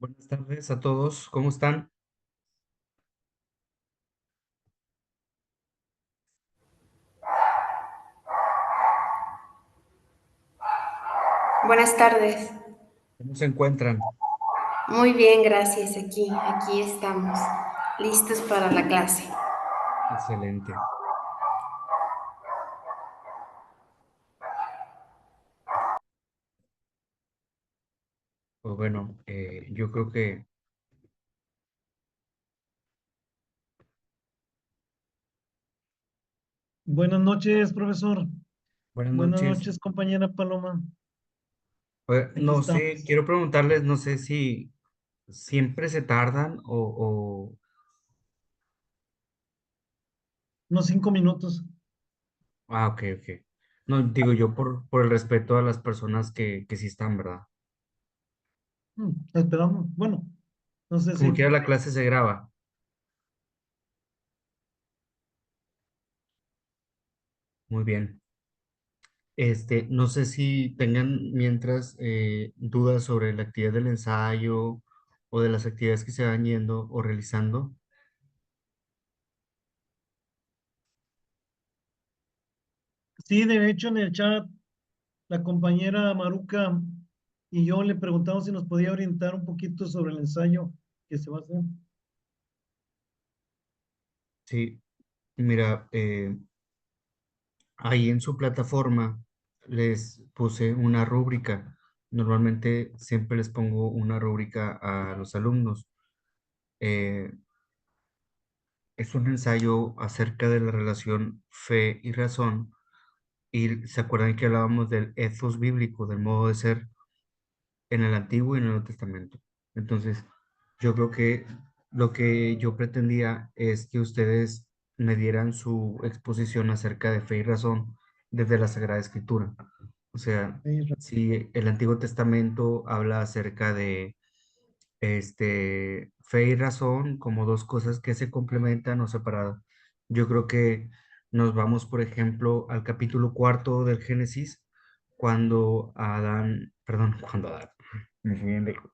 Buenas tardes a todos, ¿cómo están? Buenas tardes. ¿Cómo se encuentran? Muy bien, gracias. Aquí estamos, listos para la clase. Excelente. Pues bueno, yo creo que Buenas noches, profesor. buenas Buenas noches. noches, compañera Paloma. Aquí No sé, estamos. quiero preguntarles, no sé si siempre se tardan Unos 5 minutos. ok, ok. No, digo yo por el respeto a las personas que sí están, ¿verdad? Esperamos. Bueno, no sé Como si. quiera la clase se graba. Muy bien. No sé si tengan mientras dudas sobre la actividad del ensayo o de las actividades que se van yendo o realizando. Sí, de hecho, en el chat, la compañera Maruca y yo le preguntamos si nos podía orientar un poquito sobre el ensayo que se va a hacer. Sí, mira, ahí en su plataforma les puse una rúbrica. Normalmente siempre les pongo una rúbrica a los alumnos. Eh, es un ensayo acerca de la relación fe y razón. Y se acuerdan que hablábamos del ethos bíblico, del modo de ser en el Antiguo y en el Nuevo Testamento. Entonces, yo creo que lo que yo pretendía es que ustedes me dieran su exposición acerca de fe y razón desde la Sagrada Escritura. O sea, Ahí, si el Antiguo Testamento habla acerca de fe y razón como dos cosas que se complementan o separadas, yo creo que nos vamos, por ejemplo, al capítulo cuarto del Génesis, cuando Adán, perdón, cuando Adán, me fui bien lejos.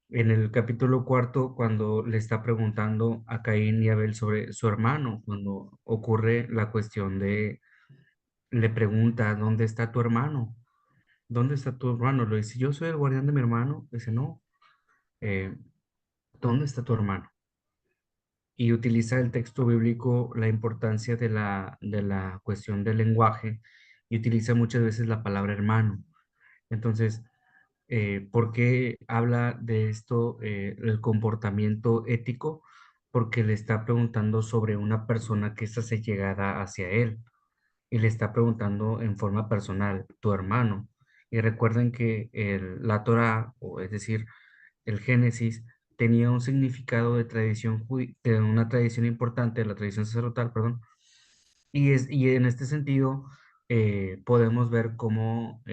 En el capítulo cuarto, cuando le está preguntando a Caín y Abel sobre su hermano, cuando ocurre la cuestión de, le pregunta, ¿dónde está tu hermano? ¿Dónde está tu hermano? Le dice, yo soy el guardián de mi hermano. Dice, no, eh, ¿dónde está tu hermano? Y utiliza el texto bíblico la importancia de la cuestión del lenguaje y utiliza muchas veces la palabra hermano. Entonces, ¿por qué habla de esto, el comportamiento ético? Porque le está preguntando sobre una persona que está llegada hacia él y le está preguntando en forma personal, tu hermano. Y recuerden que la Torá, o es decir, el Génesis, tenía un significado de tradición, de una tradición importante, la tradición sacerdotal, perdón, y en este sentido, podemos ver cómo,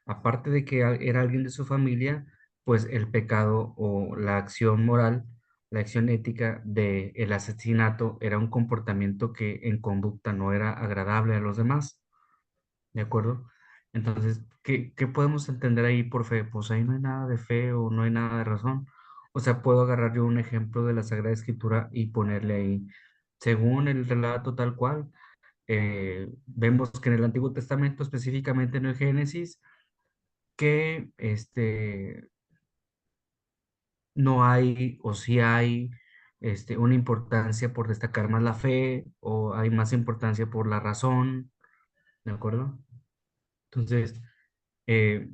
aparte de que era alguien de su familia, pues el pecado o la acción moral, la acción ética de el asesinato era un comportamiento que en conducta no era agradable a los demás, ¿de acuerdo? Entonces, ¿qué podemos entender ahí por fe? Pues ahí no hay nada de fe o no hay nada de razón. O sea, puedo agarrar yo un ejemplo de la Sagrada Escritura y ponerle ahí, según el relato tal cual, vemos que en el Antiguo Testamento, específicamente en el Génesis, que no hay o sí hay una importancia por destacar más la fe o hay más importancia por la razón, ¿de acuerdo? Entonces, eh,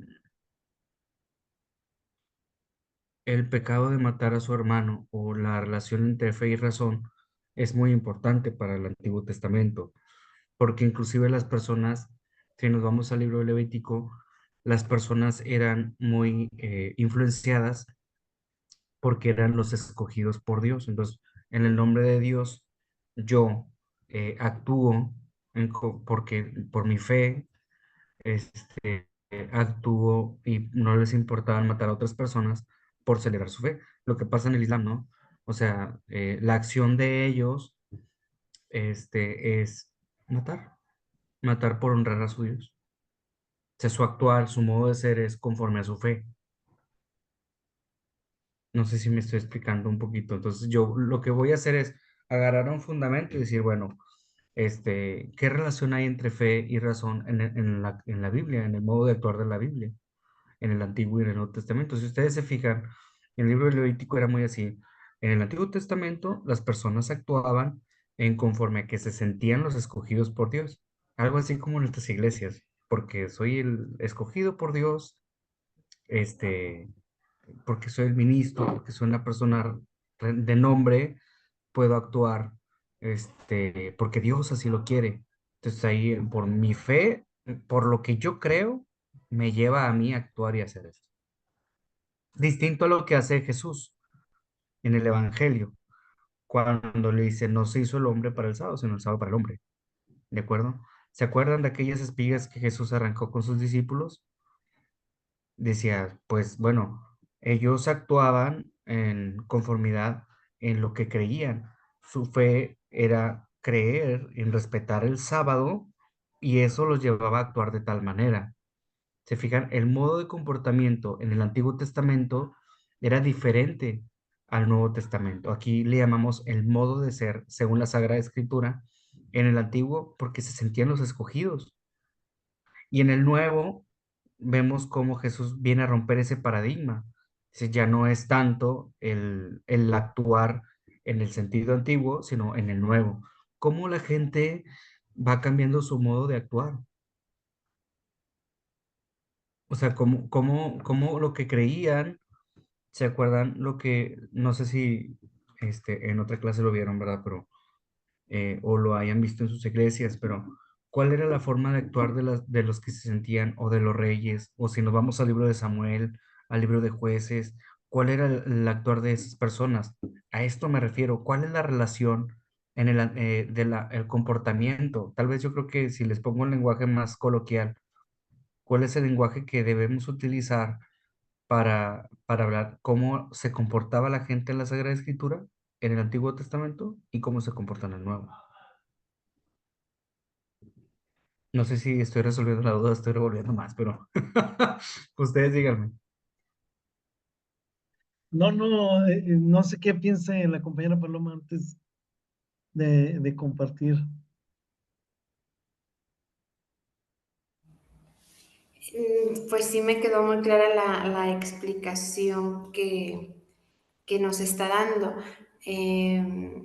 el pecado de matar a su hermano o la relación entre fe y razón es muy importante para el Antiguo Testamento, porque inclusive las personas, si nos vamos al libro de Levítico, las personas eran muy influenciadas porque eran los escogidos por Dios. Entonces, en el nombre de Dios, yo actúo porque por mi fe, actúo y no les importaba matar a otras personas por celebrar su fe. Lo que pasa en el Islam, ¿no? O sea, la acción de ellos, es matar, matar por honrar a su Dios. O sea, su actuar, su modo de ser es conforme a su fe. No sé si me estoy explicando un poquito. Entonces, yo lo que voy a hacer es agarrar un fundamento y decir, bueno, ¿qué relación hay entre fe y razón en la Biblia, en el modo de actuar de la Biblia, en el Antiguo y en el Nuevo Testamento? Si ustedes se fijan, el libro de Levítico era muy así. En el Antiguo Testamento, las personas actuaban en conforme a que se sentían los escogidos por Dios. Algo así como en nuestras iglesias, porque soy el escogido por Dios, este, porque soy el ministro, porque soy una persona de nombre, puedo actuar, porque Dios así lo quiere. Entonces ahí, por mi fe, por lo que yo creo, me lleva a mí a actuar y hacer esto. Distinto a lo que hace Jesús en el Evangelio, cuando le dice, no se hizo el hombre para el sábado, sino el sábado para el hombre. ¿De acuerdo? ¿Se acuerdan de aquellas espigas que Jesús arrancó con sus discípulos? Decía, pues bueno, ellos actuaban en conformidad en lo que creían. Su fe era creer en respetar el sábado y eso los llevaba a actuar de tal manera. Se fijan, el modo de comportamiento en el Antiguo Testamento era diferente al Nuevo Testamento. Aquí le llamamos el modo de ser, según la Sagrada Escritura, en el Antiguo porque se sentían los escogidos. Y en el Nuevo vemos cómo Jesús viene a romper ese paradigma. Ya no es tanto el actuar en el sentido antiguo, sino en el nuevo. Cómo la gente va cambiando su modo de actuar. O sea, cómo lo que creían, ¿se acuerdan lo que, no sé si en otra clase lo vieron, ¿verdad? Pero o lo hayan visto en sus iglesias, pero ¿cuál era la forma de actuar de los que se sentían o de los reyes? O si nos vamos al libro de Samuel, al libro de jueces, ¿cuál era el actuar de esas personas? A esto me refiero, ¿cuál es la relación en el comportamiento? Tal vez yo creo que si les pongo un lenguaje más coloquial, ¿cuál es el lenguaje que debemos utilizar para hablar cómo se comportaba la gente en la Sagrada Escritura, en el Antiguo Testamento, y cómo se comporta en el Nuevo? No sé si estoy resolviendo la duda, estoy revolviendo más, pero ustedes díganme. No, no, no sé qué piense la compañera Paloma antes de compartir. Pues sí me quedó muy clara la explicación que nos está dando. Y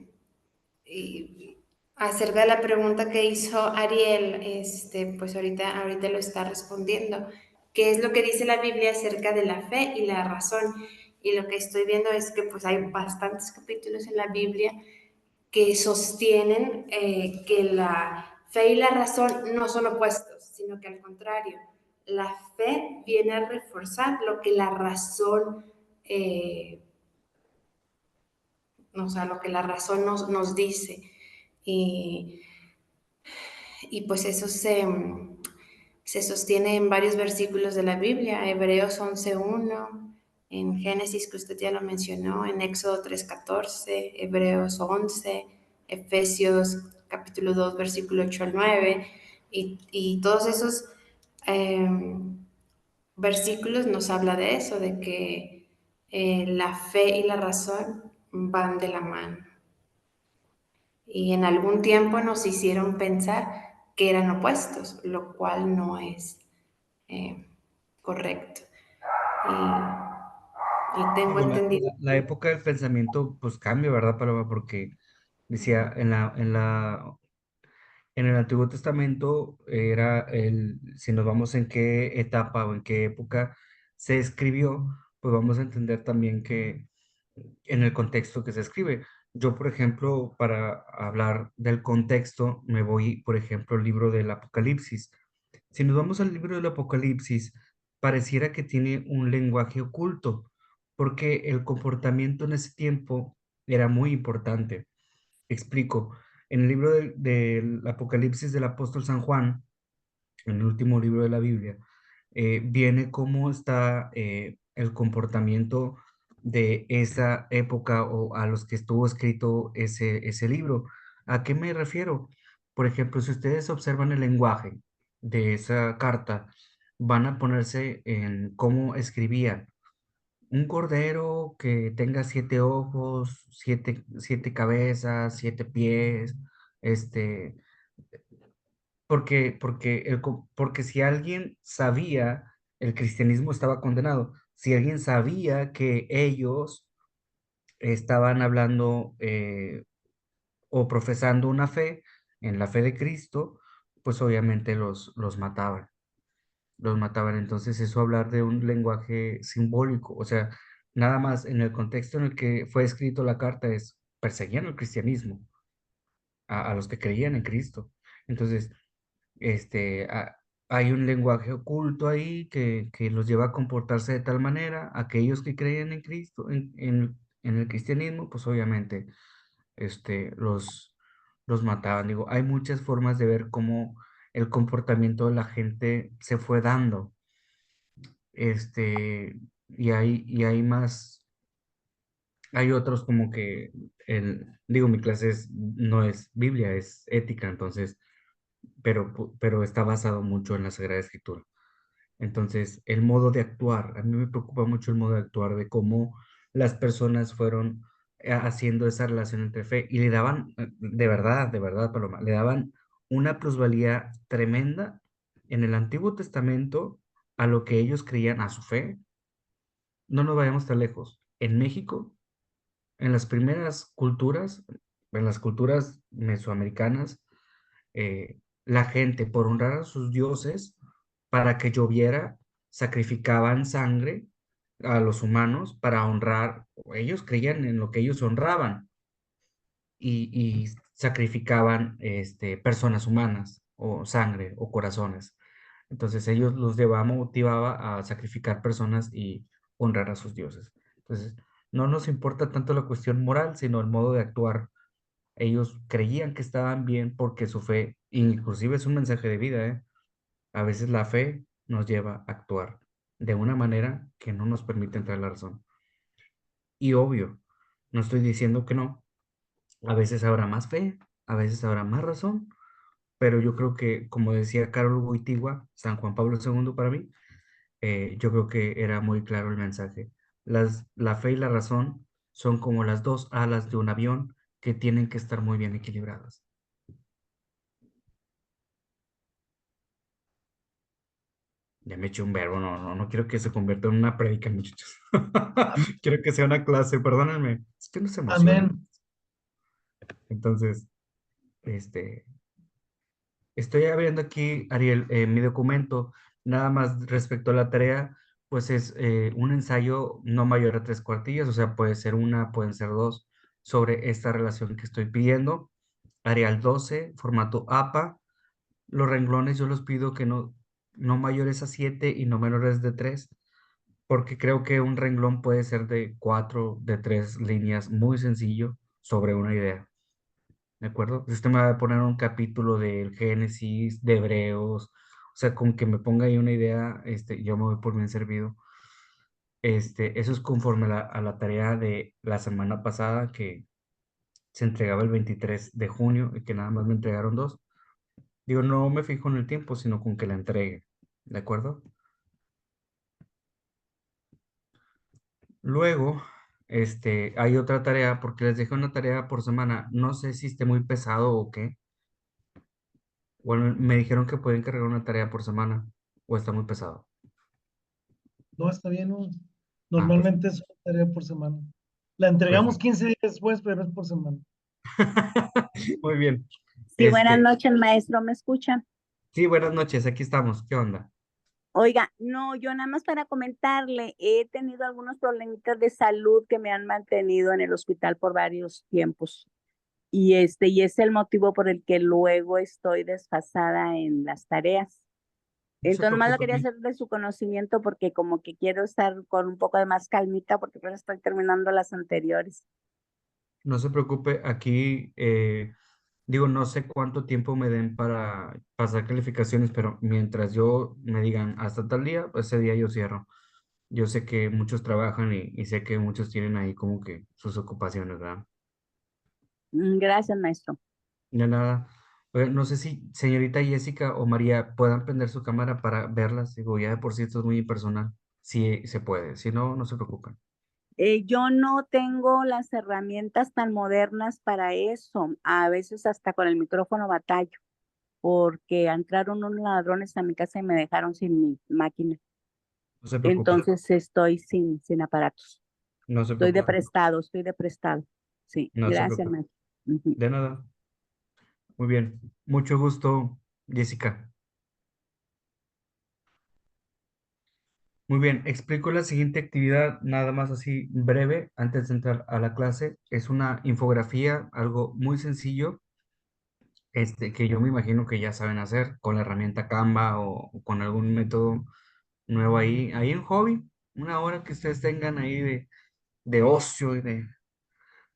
acerca de la pregunta que hizo Ariel, pues ahorita lo está respondiendo. ¿Qué es lo que dice la Biblia acerca de la fe y la razón? Y lo que estoy viendo es que pues hay bastantes capítulos en la Biblia que sostienen que la fe y la razón no son opuestos, sino que al contrario, la fe viene a reforzar lo que la razón, eh, o sea, lo que la razón nos dice. Y, y pues eso se sostiene en varios versículos de la Biblia, Hebreos 11:1, en Génesis, que usted ya lo mencionó, en Éxodo 3:14, Hebreos 11, Efesios capítulo 2, versículo 8 al 9, y todos esos eh, versículos nos habla de eso, de que la fe y la razón van de la mano. Y en algún tiempo nos hicieron pensar que eran opuestos, lo cual no es eh, correcto. Y tengo Digo, entendido la que época del pensamiento pues cambia, ¿verdad, Paloma? Porque decía, en el Antiguo Testamento era si nos vamos en qué etapa o en qué época se escribió, pues vamos a entender también que en el contexto que se escribe. Yo, por ejemplo, para hablar del contexto, me voy, por ejemplo, al libro del Apocalipsis. Si nos vamos al libro del Apocalipsis, pareciera que tiene un lenguaje oculto, porque el comportamiento en ese tiempo era muy importante. Explico. En el libro del Apocalipsis del apóstol San Juan, en el último libro de la Biblia, viene cómo está el comportamiento de esa época o a los que estuvo escrito ese libro. ¿A qué me refiero? Por ejemplo, si ustedes observan el lenguaje de esa carta, van a ponerse en cómo escribían. un cordero que tenga 7 ojos, siete cabezas, 7 pies, este, porque si alguien sabía, el cristianismo estaba condenado. Si alguien sabía que ellos estaban hablando o profesando una fe en la fe de Cristo, pues obviamente los mataban. Los mataban. Entonces, eso hablar de un lenguaje simbólico, o sea, nada más en el contexto en el que fue escrito la carta es perseguían el cristianismo, a los que creían en Cristo. Entonces, hay un lenguaje oculto ahí que los lleva a comportarse de tal manera, aquellos que creen en Cristo, en el cristianismo, pues obviamente, los mataban. Digo, hay muchas formas de ver cómo el comportamiento de la gente se fue dando, y hay más, hay otros como que, digo, mi clase no es Biblia, es ética, entonces, pero está basado mucho en la Sagrada Escritura. Entonces, el modo de actuar, a mí me preocupa mucho el modo de actuar de cómo las personas fueron haciendo esa relación entre fe y le daban, de verdad, Paloma, le daban una plusvalía tremenda en el Antiguo Testamento a lo que ellos creían, a su fe. No nos vayamos tan lejos. En México, en las primeras culturas, en las culturas mesoamericanas, la gente, por honrar a sus dioses, para que lloviera, sacrificaban sangre a los humanos para honrar, o ellos creían en lo que ellos honraban y sacrificaban personas humanas o sangre o corazones. Entonces ellos los motivaba a sacrificar personas y honrar a sus dioses. Entonces, no nos importa tanto la cuestión moral, sino el modo de actuar. Ellos creían que estaban bien porque su fe, inclusive es un mensaje de vida, ¿eh? A veces la fe nos lleva a actuar de una manera que no nos permite entrar en la razón. Y obvio, no estoy diciendo que no. A veces habrá más fe, a veces habrá más razón, pero yo creo que, como decía Carol Wojtyła, San Juan Pablo II para mí, yo creo que era muy claro el mensaje. La fe y la razón son como las dos alas de un avión que tienen que estar muy bien equilibradas. Ya me eché un verbo, no, no, no quiero que se convierta en una prédica, muchachos. Quiero que sea una clase, perdónenme. Es que no se emocionen. Amén. Entonces, este, estoy abriendo aquí, Ariel, mi documento, nada más respecto a la tarea, pues es un ensayo no mayor a 3 cuartillas, o sea, puede ser una, pueden ser dos, sobre esta relación que estoy pidiendo. Arial 12, formato APA. Los renglones yo los pido que no mayores a 7 y no menores de 3, porque creo que un renglón puede ser de 4, de 3 líneas, muy sencillo, sobre una idea. ¿De acuerdo? Si usted me va a poner un capítulo del Génesis, de Hebreos, o sea, con que me ponga ahí una idea, yo me voy por bien servido. Eso es conforme a la tarea de la semana pasada que se entregaba el 23 de junio y que nada más me entregaron dos. Digo, no me fijo en el tiempo, sino con que la entregue. ¿De acuerdo? Luego, hay otra tarea, porque les dejé una tarea por semana. No sé si esté muy pesado o qué. Bueno, me dijeron que pueden cargar una tarea por semana o está muy pesado. No, está bien, ¿no? Ah, Normalmente es una tarea por semana. La entregamos perfecto. 15 días después, pero es por semana. Muy bien. Sí, buenas noches, maestro, ¿me escuchan? Sí, buenas noches, aquí estamos. ¿Qué onda? Oiga, no, yo nada más para comentarle, he tenido algunos problemitas de salud que me han mantenido en el hospital por varios tiempos. Y es el motivo por el que luego estoy desfasada en las tareas. No se Entonces, más lo quería preocupe, hacer de su conocimiento porque como que quiero estar con un poco de más calmita porque apenas estoy terminando las anteriores. no se preocupe. Aquí, digo, no sé cuánto tiempo me den para pasar calificaciones, pero mientras yo me digan hasta tal día, pues ese día yo cierro. Yo sé que muchos trabajan y sé que muchos tienen ahí como que sus ocupaciones, ¿verdad? Gracias, maestro. De nada. No sé si señorita Jessica o María puedan prender su cámara para verlas. Digo, ya de por sí esto es muy impersonal. si se puede, si no, no se preocupen. Yo no tengo las herramientas tan modernas para eso. A veces hasta con el micrófono batallo, porque entraron unos ladrones a mi casa y me dejaron sin mi máquina. No se preocupen, Entonces estoy sin aparatos. no se preocupen, Estoy de prestado. Sí, no se gracias, preocupen. Mike. Ujú. De nada. Muy bien. Mucho gusto, Jessica. Muy bien, explico la siguiente actividad, nada más así breve, antes de entrar a la clase. Es una infografía, algo muy sencillo, que yo me imagino que ya saben hacer con la herramienta Canva o con algún método nuevo ahí en Hobby, una hora que ustedes tengan ahí de ocio y de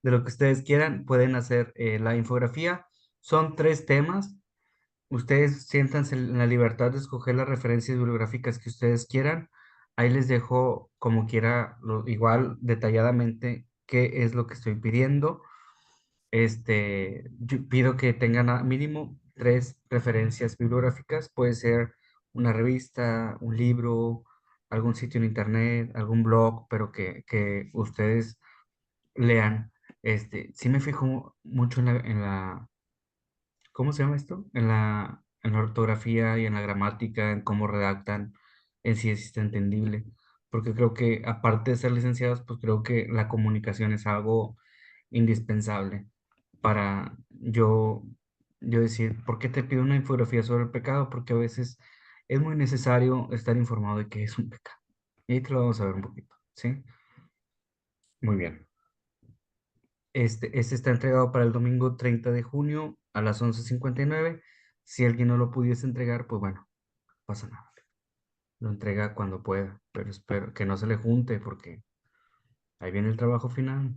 lo que ustedes quieran, pueden hacer la infografía. Son 3 temas. Ustedes siéntanse en la libertad de escoger las referencias bibliográficas que ustedes quieran. Ahí les dejo como quiera, igual detalladamente qué es lo que estoy pidiendo. Yo pido que tengan mínimo 3 referencias bibliográficas. Puede ser una revista, un libro, algún sitio en internet, algún blog, pero que ustedes lean. Sí me fijo mucho en la ¿cómo se llama esto? En la ortografía y en la gramática, en cómo redactan, en si es entendible. Porque creo que, aparte de ser licenciados, pues creo que la comunicación es algo indispensable para yo decir, ¿por qué te pido una infografía sobre el pecado? Porque a veces es muy necesario estar informado de qué es un pecado. Y ahí te lo vamos a ver un poquito, ¿sí? Muy bien. Este está entregado para el domingo 30 de junio a las 11:59. Si alguien no lo pudiese entregar, pues bueno, no pasa nada. Lo entrega cuando pueda, pero espero que no se le junte porque ahí viene el trabajo final.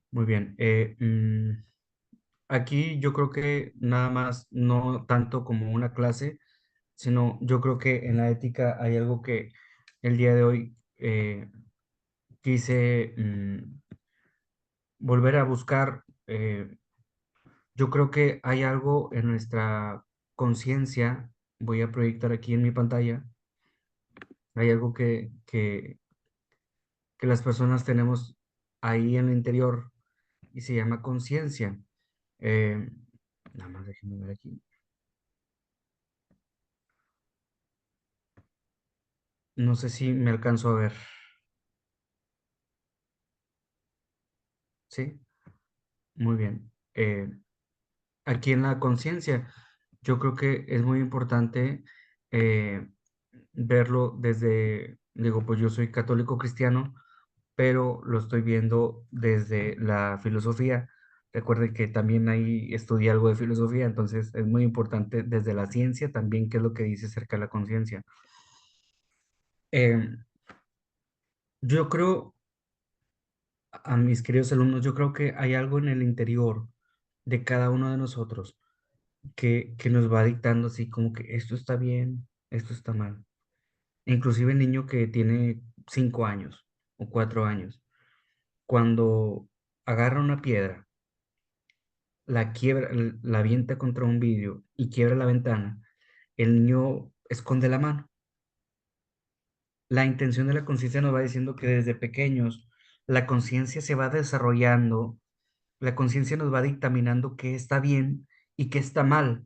Muy bien. Aquí yo creo que nada más, no tanto como una clase, sino yo creo que en la ética hay algo que el día de hoy quise volver a buscar. Yo creo que hay algo en nuestra conciencia, voy a proyectar aquí en mi pantalla, hay algo que las personas tenemos ahí en el interior y se llama conciencia. Eh, Nada más déjenme ver aquí. No sé si me alcanzo a ver. ¿Sí? Muy bien. Aquí en la conciencia, yo creo que es muy importante eh, verlo desde, digo, pues yo soy católico cristiano, pero lo estoy viendo desde la filosofía. Recuerden que también ahí estudié algo de filosofía, entonces es muy importante desde la ciencia también qué es lo que dice acerca de la conciencia. Eh, yo creo, a mis queridos alumnos, yo creo que hay algo en el interior de cada uno de nosotros que nos va dictando así como que esto está bien, esto está mal. Inclusive el niño que tiene 5 años o 4 años, cuando agarra una piedra, la quiebra, la avienta contra un vidrio y quiebra la ventana, el niño esconde la mano. La intención de la conciencia nos va diciendo que desde pequeños la conciencia se va desarrollando, la conciencia nos va dictaminando qué está bien y qué está mal.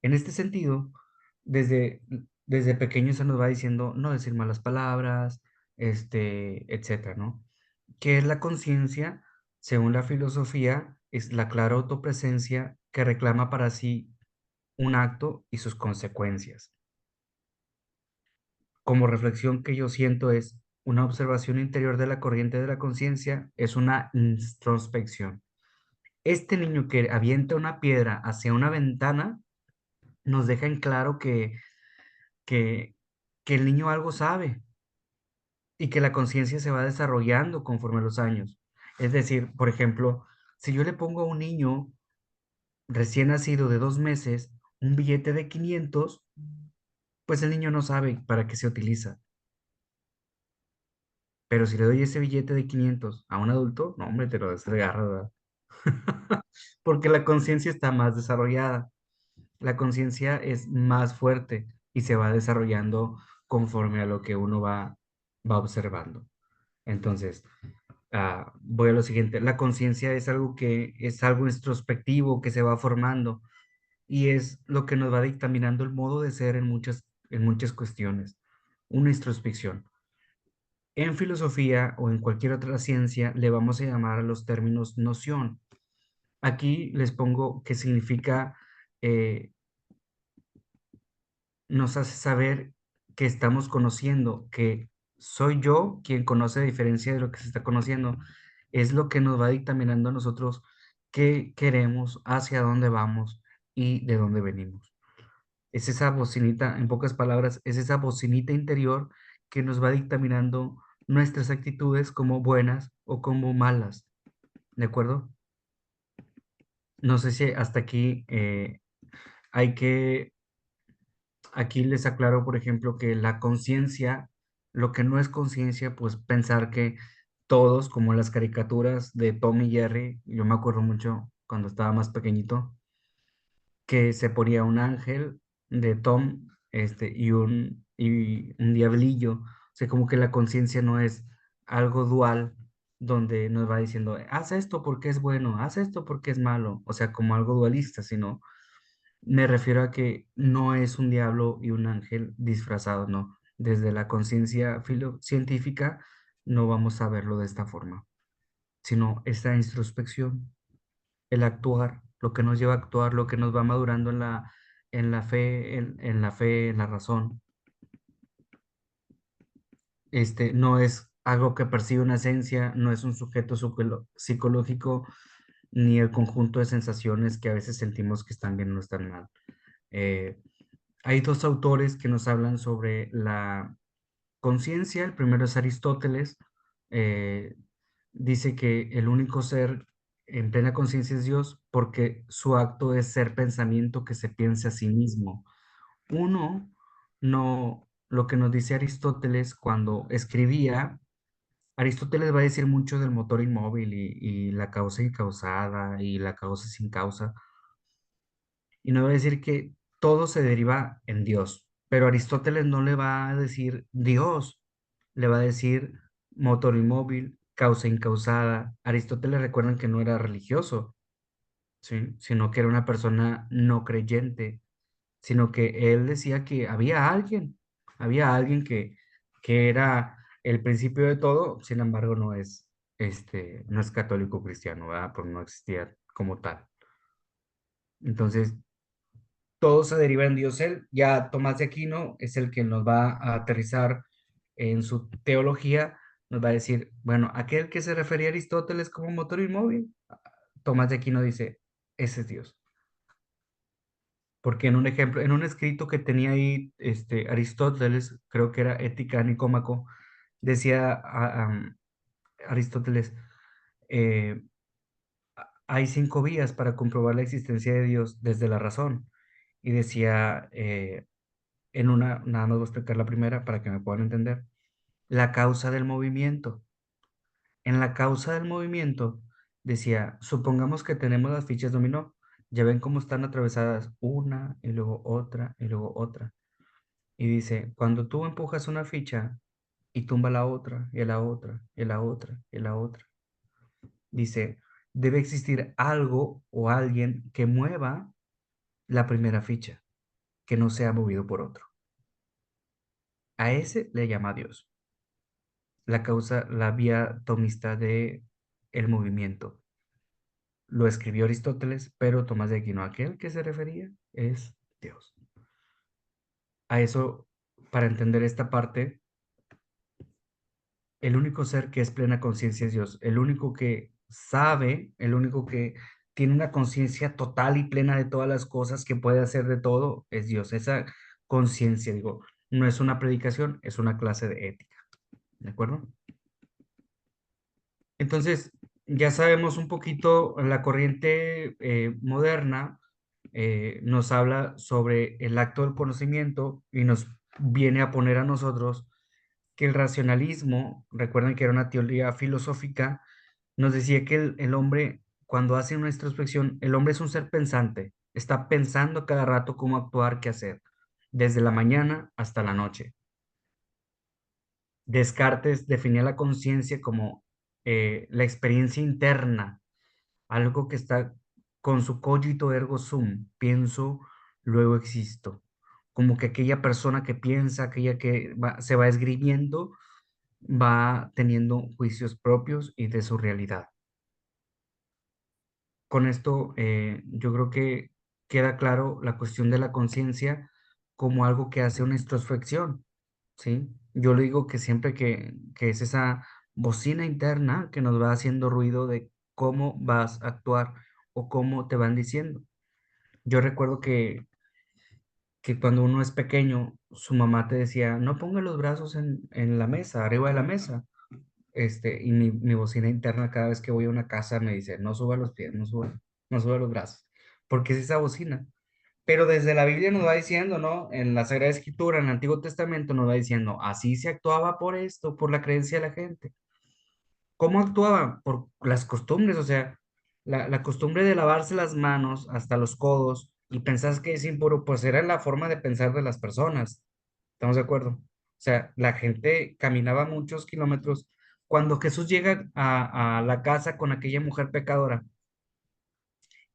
En este sentido, desde, desde pequeños se nos va diciendo no decir malas palabras, etcétera, ¿no? ¿Qué es la conciencia? Según la filosofía, es la clara autopresencia que reclama para sí un acto y sus consecuencias. Como reflexión que yo siento es una observación interior de la corriente de la conciencia, es una introspección. Este niño que avienta una piedra hacia una ventana nos deja en claro que, que el niño algo sabe y que la conciencia se va desarrollando conforme los años. Es decir, por ejemplo, si yo le pongo a un niño recién nacido de 2 meses un billete de 500, pues el niño no sabe para qué se utiliza. Pero si le doy ese billete de 500 a un adulto, no, hombre, te lo desregarra, ¿verdad? Porque la conciencia está más desarrollada, la conciencia es más fuerte. y se va desarrollando conforme a lo que uno va observando. Entonces, voy a lo siguiente. La conciencia es algo introspectivo que se va formando y es lo que nos va dictaminando el modo de ser en muchas cuestiones. Una introspección. En filosofía o en cualquier otra ciencia le vamos a llamar a los términos noción. Aquí les pongo que significa, eh, nos hace saber que estamos conociendo, que soy yo quien conoce a diferencia de lo que se está conociendo. Es lo que nos va dictaminando a nosotros qué queremos, hacia dónde vamos y de dónde venimos. Es esa bocinita, en pocas palabras, es esa bocinita interior que nos va dictaminando nuestras actitudes como buenas o como malas. ¿De acuerdo? No sé si hasta aquí hay que, aquí les aclaro, por ejemplo, que la conciencia, lo que no es conciencia, pues pensar que todos, como las caricaturas de Tom y Jerry, yo me acuerdo mucho cuando estaba más pequeñito, que se ponía un ángel de Tom, y un diablillo. O sea, como que la conciencia no es algo dual donde nos va diciendo, haz esto porque es bueno, haz esto porque es malo. O sea, como algo dualista, sino me refiero a que no es un diablo y un ángel disfrazado, no. Desde la conciencia científica no vamos a verlo de esta forma, sino esta introspección, el actuar, lo que nos lleva a actuar, lo que nos va madurando en la fe, en la fe, en la razón. No es algo que percibe una esencia, no es un sujeto psicológico, ni el conjunto de sensaciones que a veces sentimos que están bien o no están mal. Eh, Hay dos autores que nos hablan sobre la conciencia. El primero es Aristóteles. eh, Dice que el único ser en plena conciencia es Dios porque su acto es ser pensamiento que se piense a sí mismo. Uno, no, lo que nos dice Aristóteles cuando escribía, Aristóteles va a decir mucho del motor inmóvil y la causa incausada y la causa sin causa, y nos va a decir que todo se deriva en Dios, pero Aristóteles no le va a decir Dios, le va a decir motor inmóvil, causa incausada. Aristóteles, recuerdan que no era religioso, ¿sí? Sino que era una persona no creyente, sino que él decía que había alguien que era el principio de todo. Sin embargo no es católico cristiano, ¿verdad? Porque no existía como tal. Entonces, todo se deriva en Dios él. Ya Tomás de Aquino es el que nos va a aterrizar en su teología, nos va a decir, bueno, aquel que se refería a Aristóteles como motor inmóvil, Tomás de Aquino dice, ese es Dios. Porque en un ejemplo, en un escrito que tenía ahí Aristóteles, creo que era Ética Nicómaco, decía Aristóteles, eh, hay 5 vías para comprobar la existencia de Dios desde la razón. Y decía, nada más voy a explicar la primera para que me puedan entender, la causa del movimiento. En la causa del movimiento decía, supongamos que tenemos las fichas dominó, ya ven cómo están atravesadas una y luego otra y luego otra. Y dice, cuando tú empujas una ficha y tumba la otra y la otra y la otra y la otra, dice, debe existir algo o alguien que mueva la primera ficha, que no sea movido por otro. A ese le llama Dios. La causa, la vía tomista de el movimiento. Lo escribió Aristóteles, pero Tomás de Aquino, aquel que se refería es Dios. A eso, para entender esta parte, el único ser que es plena conciencia es Dios. El único que sabe, el único que tiene una conciencia total y plena de todas las cosas, que puede hacer de todo, es Dios. Esa conciencia, digo, no es una predicación, es una clase de ética. ¿De acuerdo? Entonces, ya sabemos un poquito, la corriente moderna nos habla sobre el acto del conocimiento y nos viene a poner a nosotros que el racionalismo, recuerden que era una teoría filosófica, nos decía que el hombre, cuando hace una introspección, el hombre es un ser pensante, está pensando cada rato cómo actuar, qué hacer. desde la mañana hasta la noche. Descartes definía la conciencia como la experiencia interna, algo que está con su cogito ergo sum, pienso, luego existo. Como que aquella persona que piensa, aquella que se va esgrimiendo, va teniendo juicios propios y de su realidad. Con esto, yo creo que queda claro la cuestión de la conciencia como algo que hace una introspección, ¿sí? Yo le digo que siempre que es esa bocina interna que nos va haciendo ruido de cómo vas a actuar o cómo te van diciendo. Yo recuerdo que cuando uno es pequeño, su mamá te decía, no ponga los brazos en la mesa, arriba de la mesa. Y mi bocina interna cada vez que voy a una casa me dice, no suba los pies, no suba los brazos, porque es esa bocina. Pero desde la Biblia nos va diciendo, ¿no? En la Sagrada Escritura, en el Antiguo Testamento nos va diciendo, así se actuaba por esto, por la creencia de la gente. ¿Cómo actuaban? Por las costumbres, o sea, la costumbre de lavarse las manos hasta los codos y pensás que es impuro, pues era la forma de pensar de las personas. ¿Estamos de acuerdo? O sea, la gente caminaba muchos kilómetros. Cuando Jesús llega a la casa con aquella mujer pecadora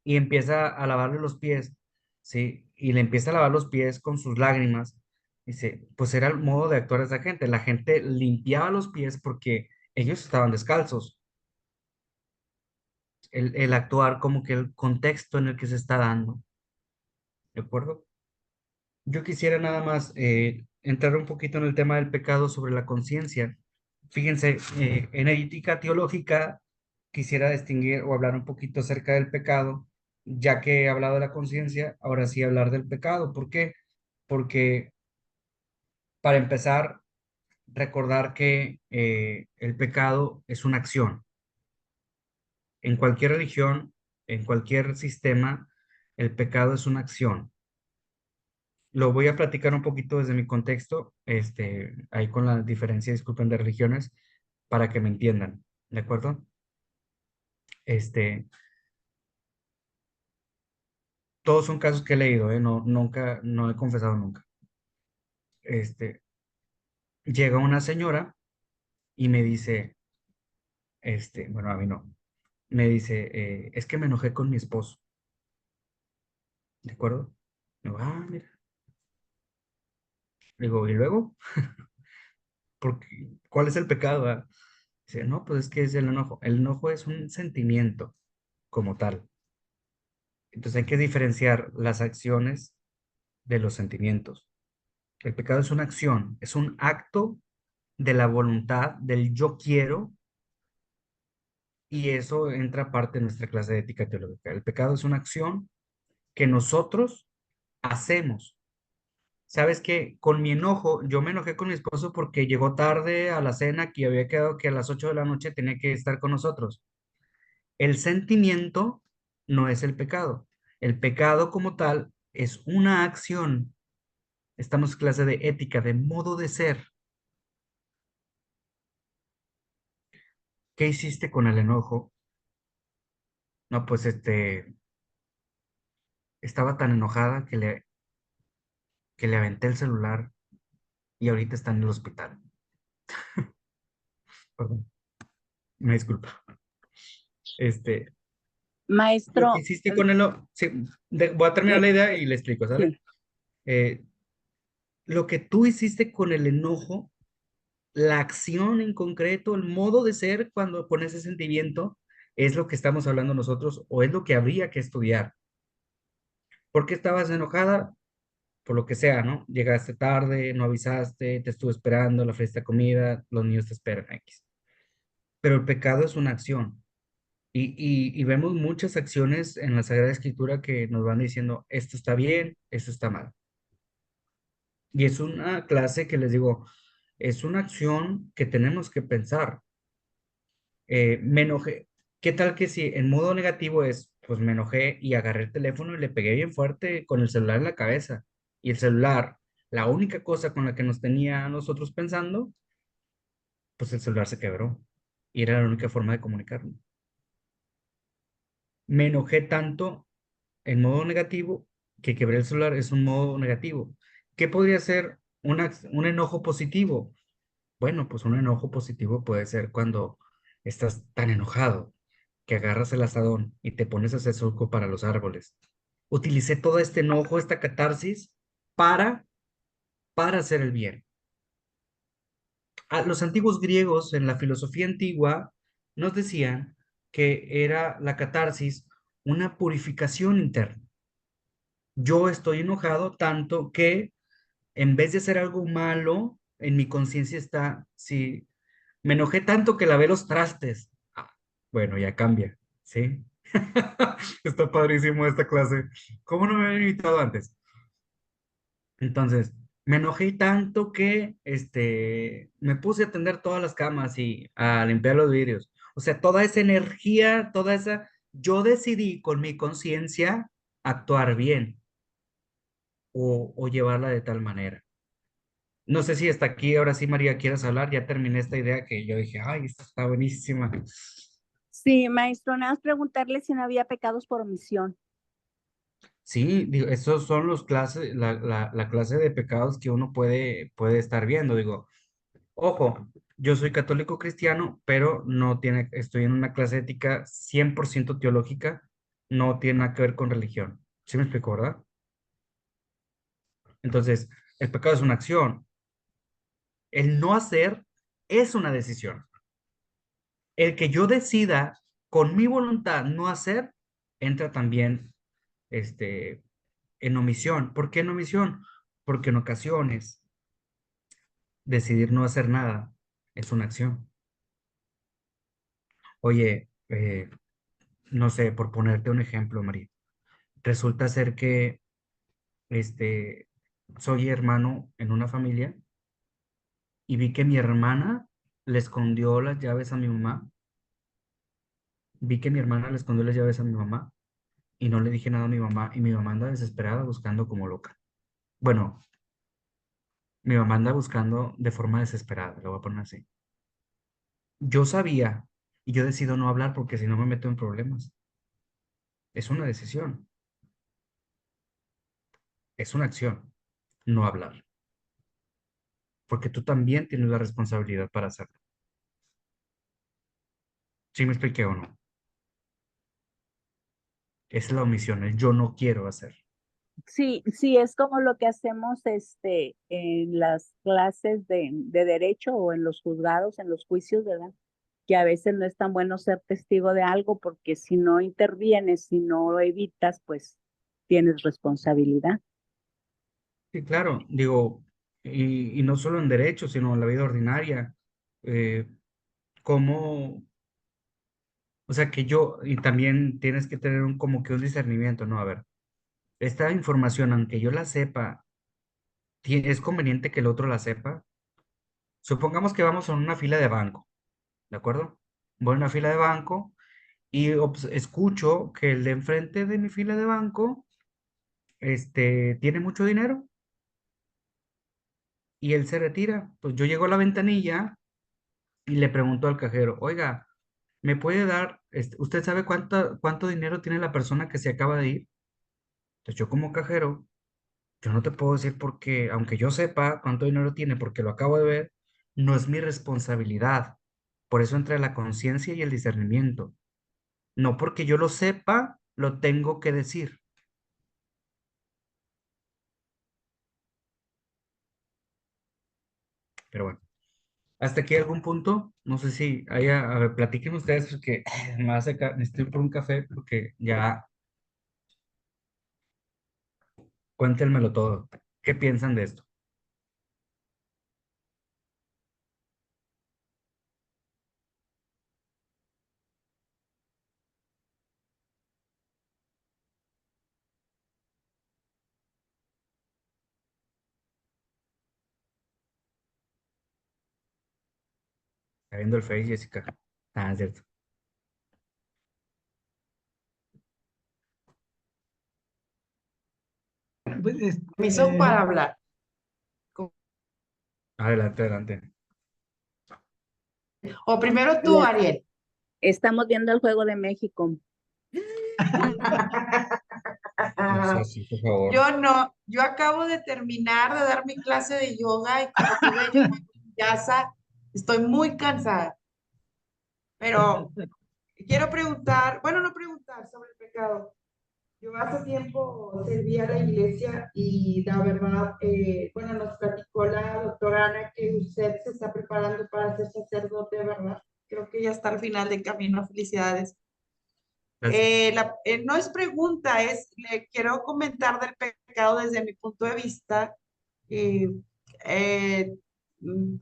y empieza a lavarle los pies, ¿sí? Y le empieza a lavar los pies con sus lágrimas, dice, pues era el modo de actuar de esa gente. La gente limpiaba los pies porque ellos estaban descalzos. El actuar como que el contexto en el que se está dando, ¿de acuerdo? Yo quisiera nada más entrar un poquito en el tema del pecado sobre la conciencia. Fíjense, en ética teológica quisiera distinguir o hablar un poquito acerca del pecado, ya que he hablado de la conciencia, ahora sí hablar del pecado. ¿Por qué? Porque para empezar, recordar que el pecado es una acción. En cualquier religión, en cualquier sistema, el pecado es una acción. Lo voy a platicar un poquito desde mi contexto, ahí con la diferencia, disculpen, de religiones, para que me entiendan, ¿de acuerdo? Este, todos son casos que he leído, ¿eh? No, nunca, no he confesado nunca. Este, llega una señora y me dice, bueno, a mí no, me dice, es que me enojé con mi esposo, ¿de acuerdo? Digo, mira. Digo, ¿y luego? ¿Cuál es el pecado? Dice, no, pues es que es el enojo. El enojo es un sentimiento como tal. Entonces hay que diferenciar las acciones de los sentimientos. El pecado es una acción, es un acto de la voluntad, del yo quiero, y eso entra parte de nuestra clase de ética teológica. El pecado es una acción que nosotros hacemos. ¿Sabes qué? Con mi enojo, yo me enojé con mi esposo porque llegó tarde a la cena que había quedado que a las 8 de la noche tenía que estar con nosotros. El sentimiento no es el pecado. El pecado como tal es una acción. Estamos en clase de ética, de modo de ser. ¿Qué hiciste con el enojo? No, pues estaba tan enojada que le aventé el celular y ahorita está en el hospital. Perdón, me disculpa. Lo que Maestro, hiciste con el enojo, sí, voy a terminar eh, la idea y le explico, ¿sale? sí, Eh, lo que tú hiciste con el enojo, la acción en concreto, el modo de ser cuando con ese sentimiento, es lo que estamos hablando nosotros o es lo que habría que estudiar. ¿Por qué estabas enojada? Por lo que sea, ¿no? Llegaste tarde, no avisaste, te estuve esperando, la fiesta comida, los niños te esperan, X. Pero el pecado es una acción. Y vemos muchas acciones en la Sagrada Escritura que nos van diciendo, esto está bien, esto está mal. Y es una clase que les digo, es una acción que tenemos que pensar. Me enojé. ¿Qué tal que si en modo negativo es, pues me enojé y agarré el teléfono y le pegué bien fuerte con el celular en la cabeza? Y el celular, la única cosa con la que nos tenía a nosotros pensando, pues el celular se quebró. Y era la única forma de comunicarnos. Me enojé tanto en modo negativo que quebré el celular, es un modo negativo. ¿Qué podría ser un enojo positivo? Bueno, pues un enojo positivo puede ser cuando estás tan enojado que agarras el asadón y te pones a hacer surco para los árboles. Utilicé todo este enojo, esta catarsis, para, para hacer el bien. Los antiguos griegos en la filosofía antigua nos decían que era la catarsis una purificación interna. Yo estoy enojado tanto que en vez de hacer algo malo, en mi conciencia está, si me enojé tanto que lavé los trastes. Bueno, ya cambia, ¿sí? Está padrísimo esta clase. ¿Cómo no me habían invitado antes? Entonces, me enojé tanto que me puse a tender todas las camas y a limpiar los vidrios. O sea, toda esa energía, yo decidí con mi conciencia actuar bien o llevarla de tal manera. No sé si hasta aquí, ahora sí, María, quieres hablar. Ya terminé esta idea que yo dije, ay, esta está buenísima. Sí, maestro, nada más preguntarle si no había pecados por omisión. Sí, digo, esos son los clases, la clase de pecados que uno puede estar viendo. Digo, ojo, yo soy católico cristiano, pero estoy en una clase ética 100% teológica, no tiene nada que ver con religión. ¿Sí me explico, verdad? Entonces, el pecado es una acción. El no hacer es una decisión. El que yo decida con mi voluntad no hacer, entra también este, en omisión. ¿Por qué en omisión? Porque en ocasiones decidir no hacer nada es una acción. Oye, no sé, por ponerte un ejemplo, María, resulta ser que este, soy hermano en una familia y vi que mi hermana le escondió las llaves a mi mamá. Vi que mi hermana le escondió las llaves a mi mamá y no le dije nada a mi mamá y mi mamá anda desesperada buscando como loca. Bueno, mi mamá anda buscando de forma desesperada, lo voy a poner así. Yo sabía y yo decido no hablar porque si no me meto en problemas. Es una decisión, es una acción, no hablar, porque tú también tienes la responsabilidad para hacerlo. ¿Sí me expliqué o no? Es la omisión, el yo no quiero hacer. Sí, sí, es como lo que hacemos en las clases de derecho o en los juzgados, en los juicios, ¿verdad? Que a veces no es tan bueno ser testigo de algo porque si no intervienes, si no lo evitas, pues tienes responsabilidad. Sí, claro, digo, y no solo en derecho, sino en la vida ordinaria. Eh, cómo, o sea, y también tienes que tener como que un discernimiento, ¿no? A ver, esta información, aunque yo la sepa, ¿es conveniente que el otro la sepa? Supongamos que vamos en una fila de banco, ¿de acuerdo? Voy en una fila de banco y escucho que el de enfrente de mi fila de banco, tiene mucho dinero y él se retira. Pues yo llego a la ventanilla y le pregunto al cajero, oiga, ¿me puede dar, usted sabe cuánto dinero tiene la persona que se acaba de ir? Entonces yo como cajero, yo no te puedo decir porque, aunque yo sepa cuánto dinero tiene porque lo acabo de ver, no es mi responsabilidad. Por eso entra la conciencia y el discernimiento. No porque yo lo sepa, lo tengo que decir. Pero bueno, hasta aquí algún punto. No sé si a ver, platiquen ustedes porque necesito ir por un café porque ya cuéntenmelo todo. ¿Qué piensan de esto? Está viendo el Face, Jessica. Ah, es cierto. Pues, Permiso para hablar. Adelante, adelante. O primero tú, Hola, Ariel. estamos viendo el Juego de México. sea, sí, por favor. Yo no, yo acabo de terminar de dar mi clase de yoga y como tú ves, yo voy en casa, estoy muy cansada, pero quiero preguntar, bueno, no preguntar sobre el pecado. Yo hace tiempo serví a la iglesia y la verdad, bueno, nos platicó la doctora Ana que usted se está preparando para ser sacerdote, ¿verdad? Creo que ya está al final del camino. Felicidades. Gracias. No es pregunta, le quiero comentar del pecado desde mi punto de vista. eh, eh,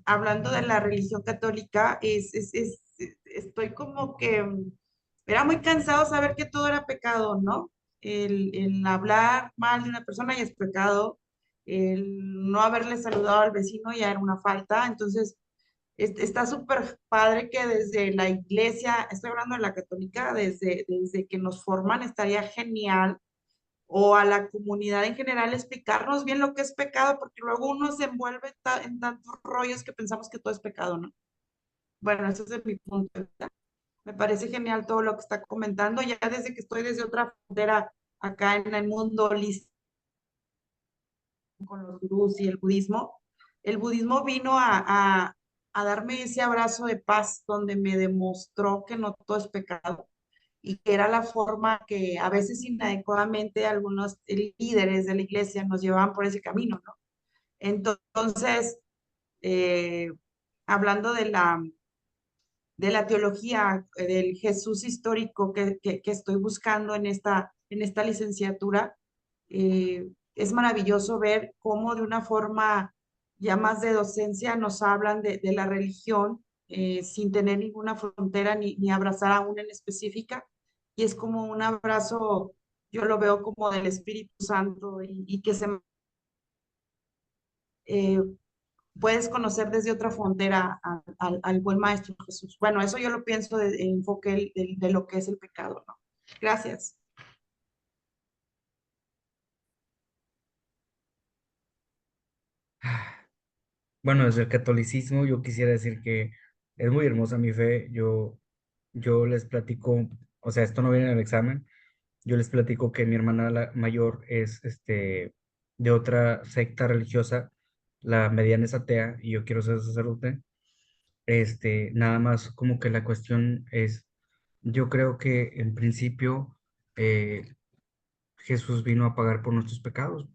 Hablando de la religión católica, estoy como que era muy cansado saber que todo era pecado, ¿no? El hablar mal de una persona ya es pecado, el no haberle saludado al vecino ya era una falta, entonces está súper padre que desde la iglesia, estoy hablando de la católica, desde que nos forman, estaría genial, o a la comunidad en general, explicarnos bien lo que es pecado, porque luego uno se envuelve en tantos rollos que pensamos que todo es pecado, ¿no? Bueno, ese es mi punto de vista. Me parece genial todo lo que está comentando, ya desde que estoy desde otra frontera acá en el mundo holístico con los gurús y el budismo vino a darme ese abrazo de paz donde me demostró que no todo es pecado y que era la forma que a veces inadecuadamente algunos líderes de la iglesia nos llevaban por ese camino, ¿no? Entonces, eh, hablando de la teología, del Jesús histórico que estoy buscando en esta licenciatura, es maravilloso ver cómo de una forma ya más de docencia nos hablan de la religión sin tener ninguna frontera ni abrazar a una en específica. Y es como un abrazo, yo lo veo como del Espíritu Santo y que eh, puedes conocer desde otra frontera al buen Maestro Jesús. Bueno, eso yo lo pienso de enfoque de lo que es el pecado, ¿no? Gracias. Bueno, desde el catolicismo yo quisiera decir que es muy hermosa mi fe. Yo les platico, o sea, esto no viene en el examen. Yo les platico que mi hermana la mayor es de otra secta religiosa, la mediana es atea y yo quiero ser sacerdote. Nada más como que la cuestión es, yo creo que en principio eh, Jesús vino a pagar por nuestros pecados,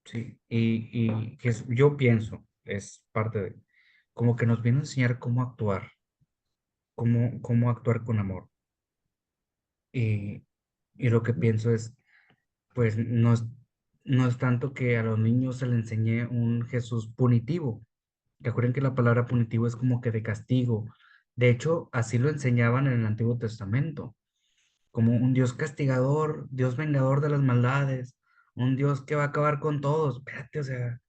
sí, y yo pienso, es parte de, como que nos vino a enseñar cómo actuar, cómo actuar con amor. Y, y lo que pienso es, pues no es tanto que a los niños se les enseñe un Jesús punitivo. Recuerden que la palabra punitivo es como que de castigo. De hecho, así lo enseñaban en el Antiguo Testamento, como un Dios castigador, Dios vengador de las maldades, un Dios que va a acabar con todos. Espérate, o sea,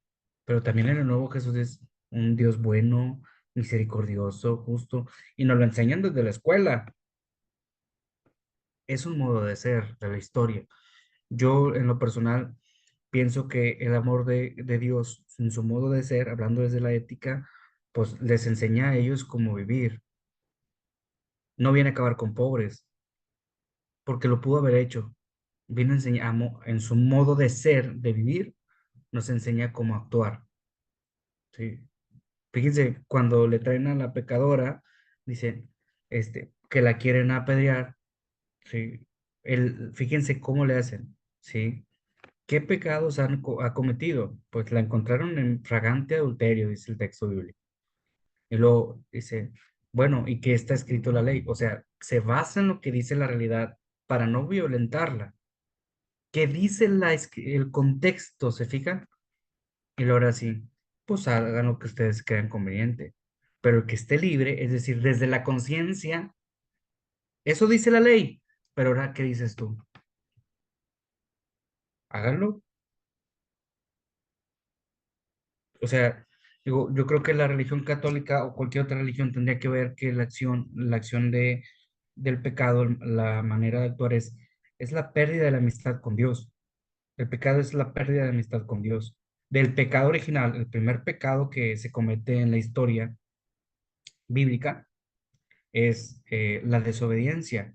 pero también en el Nuevo Jesús es un Dios bueno, misericordioso, justo, y nos lo enseñan desde la escuela. Es un modo de ser de la historia. Yo, en lo personal, pienso que el amor de Dios, en su modo de ser, hablando desde la ética, pues les enseña a ellos cómo vivir. No viene a acabar con pobres, porque lo pudo haber hecho. Viene a enseñar, en su modo de ser, de vivir, nos enseña cómo actuar. ¿Sí? Fíjense, cuando le traen a la pecadora, dicen, que la quieren apedrear, ¿sí? Fíjense cómo le hacen, ¿sí? ¿Qué pecados ha cometido? Pues la encontraron en fragante adulterio, dice el texto bíblico. Y luego dice, bueno, ¿y qué está escrito en la ley? O sea, se basa en lo que dice la realidad para no violentarla. ¿Qué dice el contexto? ¿Se fijan? Y luego ahora sí, pues hagan lo que ustedes crean conveniente. Pero el que esté libre, es decir, desde la conciencia, eso dice la ley. Pero ahora, ¿qué dices tú? Háganlo. O sea, digo, yo creo que la religión católica o cualquier otra religión tendría que ver que la acción del pecado, la manera de actuar es la pérdida de la amistad con Dios. El pecado es la pérdida de amistad con Dios. Del pecado original, el primer pecado que se comete en la historia bíblica es la desobediencia.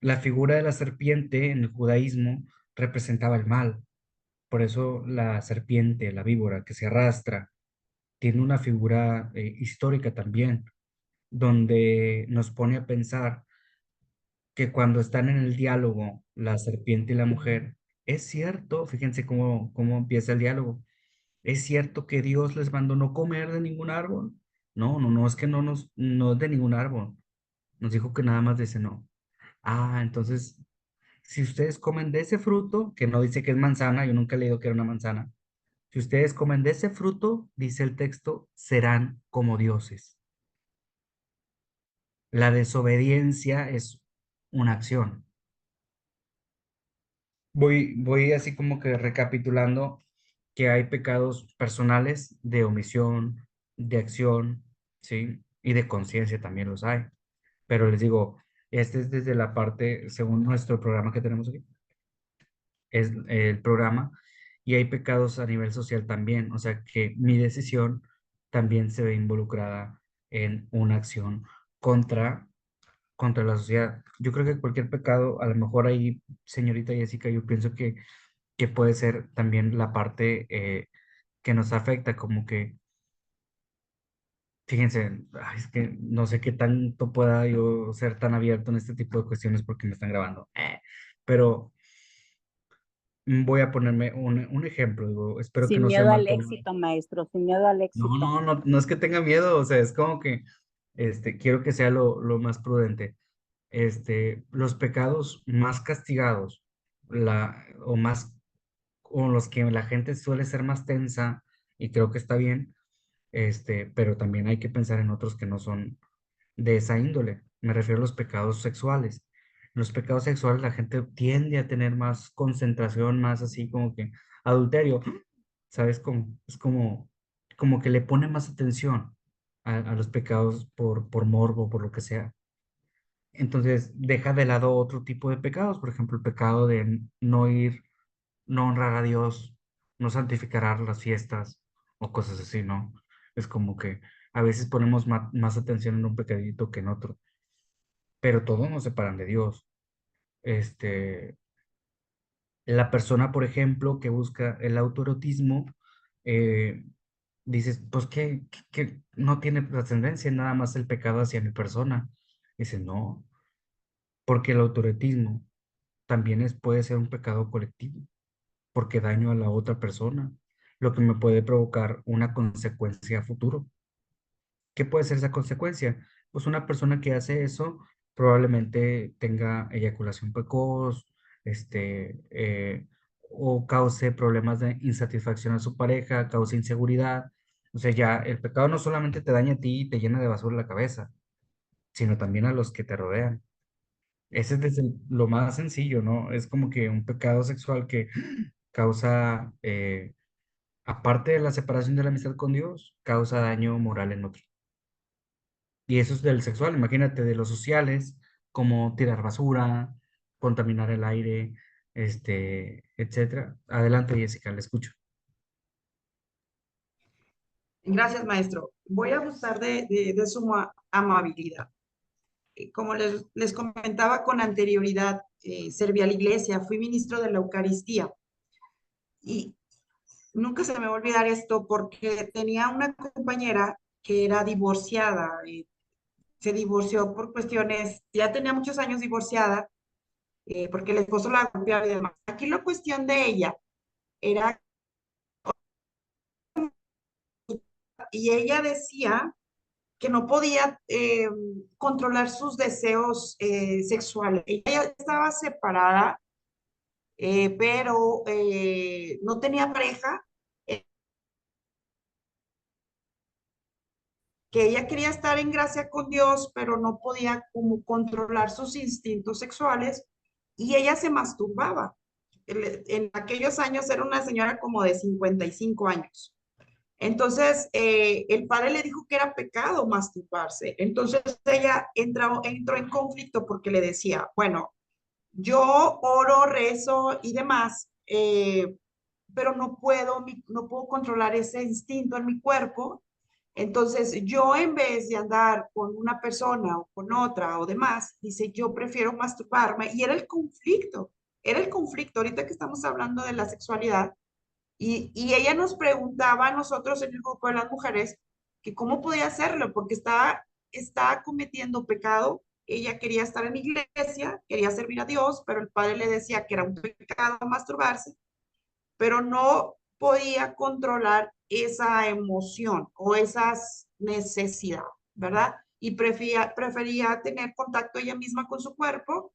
La figura de la serpiente en el judaísmo representaba el mal. Por eso la serpiente, la víbora que se arrastra, tiene una figura histórica también, donde nos pone a pensar que cuando están en el diálogo, la serpiente y la mujer, es cierto, fíjense cómo empieza el diálogo, es cierto que Dios les mandó no comer de ningún árbol. No, no, no, es que no es de ningún árbol. Nos dijo que nada más dice no. Ah, entonces, si ustedes comen de ese fruto, que no dice que es manzana, yo nunca he leído que era una manzana. Si ustedes comen de ese fruto, dice el texto, serán como dioses. La desobediencia es una acción. Voy así como que recapitulando que hay pecados personales de omisión, de acción, ¿sí? Y de conciencia también los hay. Pero les digo, este es desde la parte, según nuestro programa que tenemos aquí, es el programa, y hay pecados a nivel social también, o sea que mi decisión también se ve involucrada en una acción contra, contra la sociedad. Yo creo que cualquier pecado, a lo mejor ahí, señorita Jessica, yo pienso que puede ser también la parte que nos afecta, como que, fíjense, ay, es que no sé qué tanto pueda yo ser tan abierto en este tipo de cuestiones porque me están grabando, pero voy a ponerme un ejemplo, digo, espero que Sin no sea miedo mal al tomado. éxito, maestro, sin miedo al No, éxito. no, no, no es que tenga miedo, o sea, es como que, quiero que sea lo más prudente. Los pecados más castigados, o más, o los que la gente suele ser más tensa, y creo que está bien, pero también hay que pensar en otros que no son de esa índole. Me refiero a los pecados sexuales. Los pecados sexuales la gente tiende a tener más concentración, más así como que adulterio, ¿sabes? Es como que le pone más atención a los pecados por morbo, por lo que sea. Entonces deja de lado otro tipo de pecados, por ejemplo, el pecado de no ir, no honrar a Dios, no santificar las fiestas o cosas así, ¿no? Es como que a veces ponemos más atención en un pecadito que en otro, pero todos nos separan de Dios. Este, la persona, por ejemplo, que busca el autoerotismo, eh, dices, pues que no tiene trascendencia, nada más el pecado hacia mi persona. Dice, no, porque el autoerotismo también puede ser un pecado colectivo, porque daño a la otra persona, lo que me puede provocar una consecuencia a futuro. ¿Qué puede ser esa consecuencia? Pues una persona que hace eso probablemente tenga eyaculación precoz, o cause problemas de insatisfacción a su pareja, cause inseguridad. O sea, ya el pecado no solamente te daña a ti y te llena de basura la cabeza, sino también a los que te rodean. Ese es desde lo más sencillo, ¿no? Es como que un pecado sexual que causa, aparte de la separación de la amistad con Dios, causa daño moral en otros. Y eso es del sexual, imagínate de los sociales, como tirar basura, contaminar el aire, etcétera. Adelante, Jessica, le escucho. Gracias, maestro. Voy a abusar de su amabilidad. Como les comentaba con anterioridad, serví a la iglesia, fui ministro de la Eucaristía y nunca se me va a olvidar esto porque tenía una compañera que era divorciada, se divorció por cuestiones, ya tenía muchos años divorciada, porque el esposo la golpeaba y demás. Aquí la cuestión de ella era, y ella decía que no podía controlar sus deseos sexuales. Ella estaba separada, pero no tenía pareja, que ella quería estar en gracia con Dios, pero no podía como controlar sus instintos sexuales y ella se masturbaba. En aquellos años era una señora como de 55 años. Entonces, el padre le dijo que era pecado masturbarse. Entonces, ella entró en conflicto porque le decía, bueno, yo oro, rezo y demás, pero no puedo controlar ese instinto en mi cuerpo. Entonces, yo en vez de andar con una persona o con otra o demás, dice, yo prefiero masturbarme. Y era el conflicto. era el conflicto, ahorita que estamos hablando de la sexualidad, y ella nos preguntaba a nosotros en el grupo de las mujeres que cómo podía hacerlo, porque estaba cometiendo pecado. Ella quería estar en iglesia, quería servir a Dios, pero el padre le decía que era un pecado masturbarse, pero no podía controlar esa emoción o esas necesidades, ¿verdad? Y prefería tener contacto ella misma con su cuerpo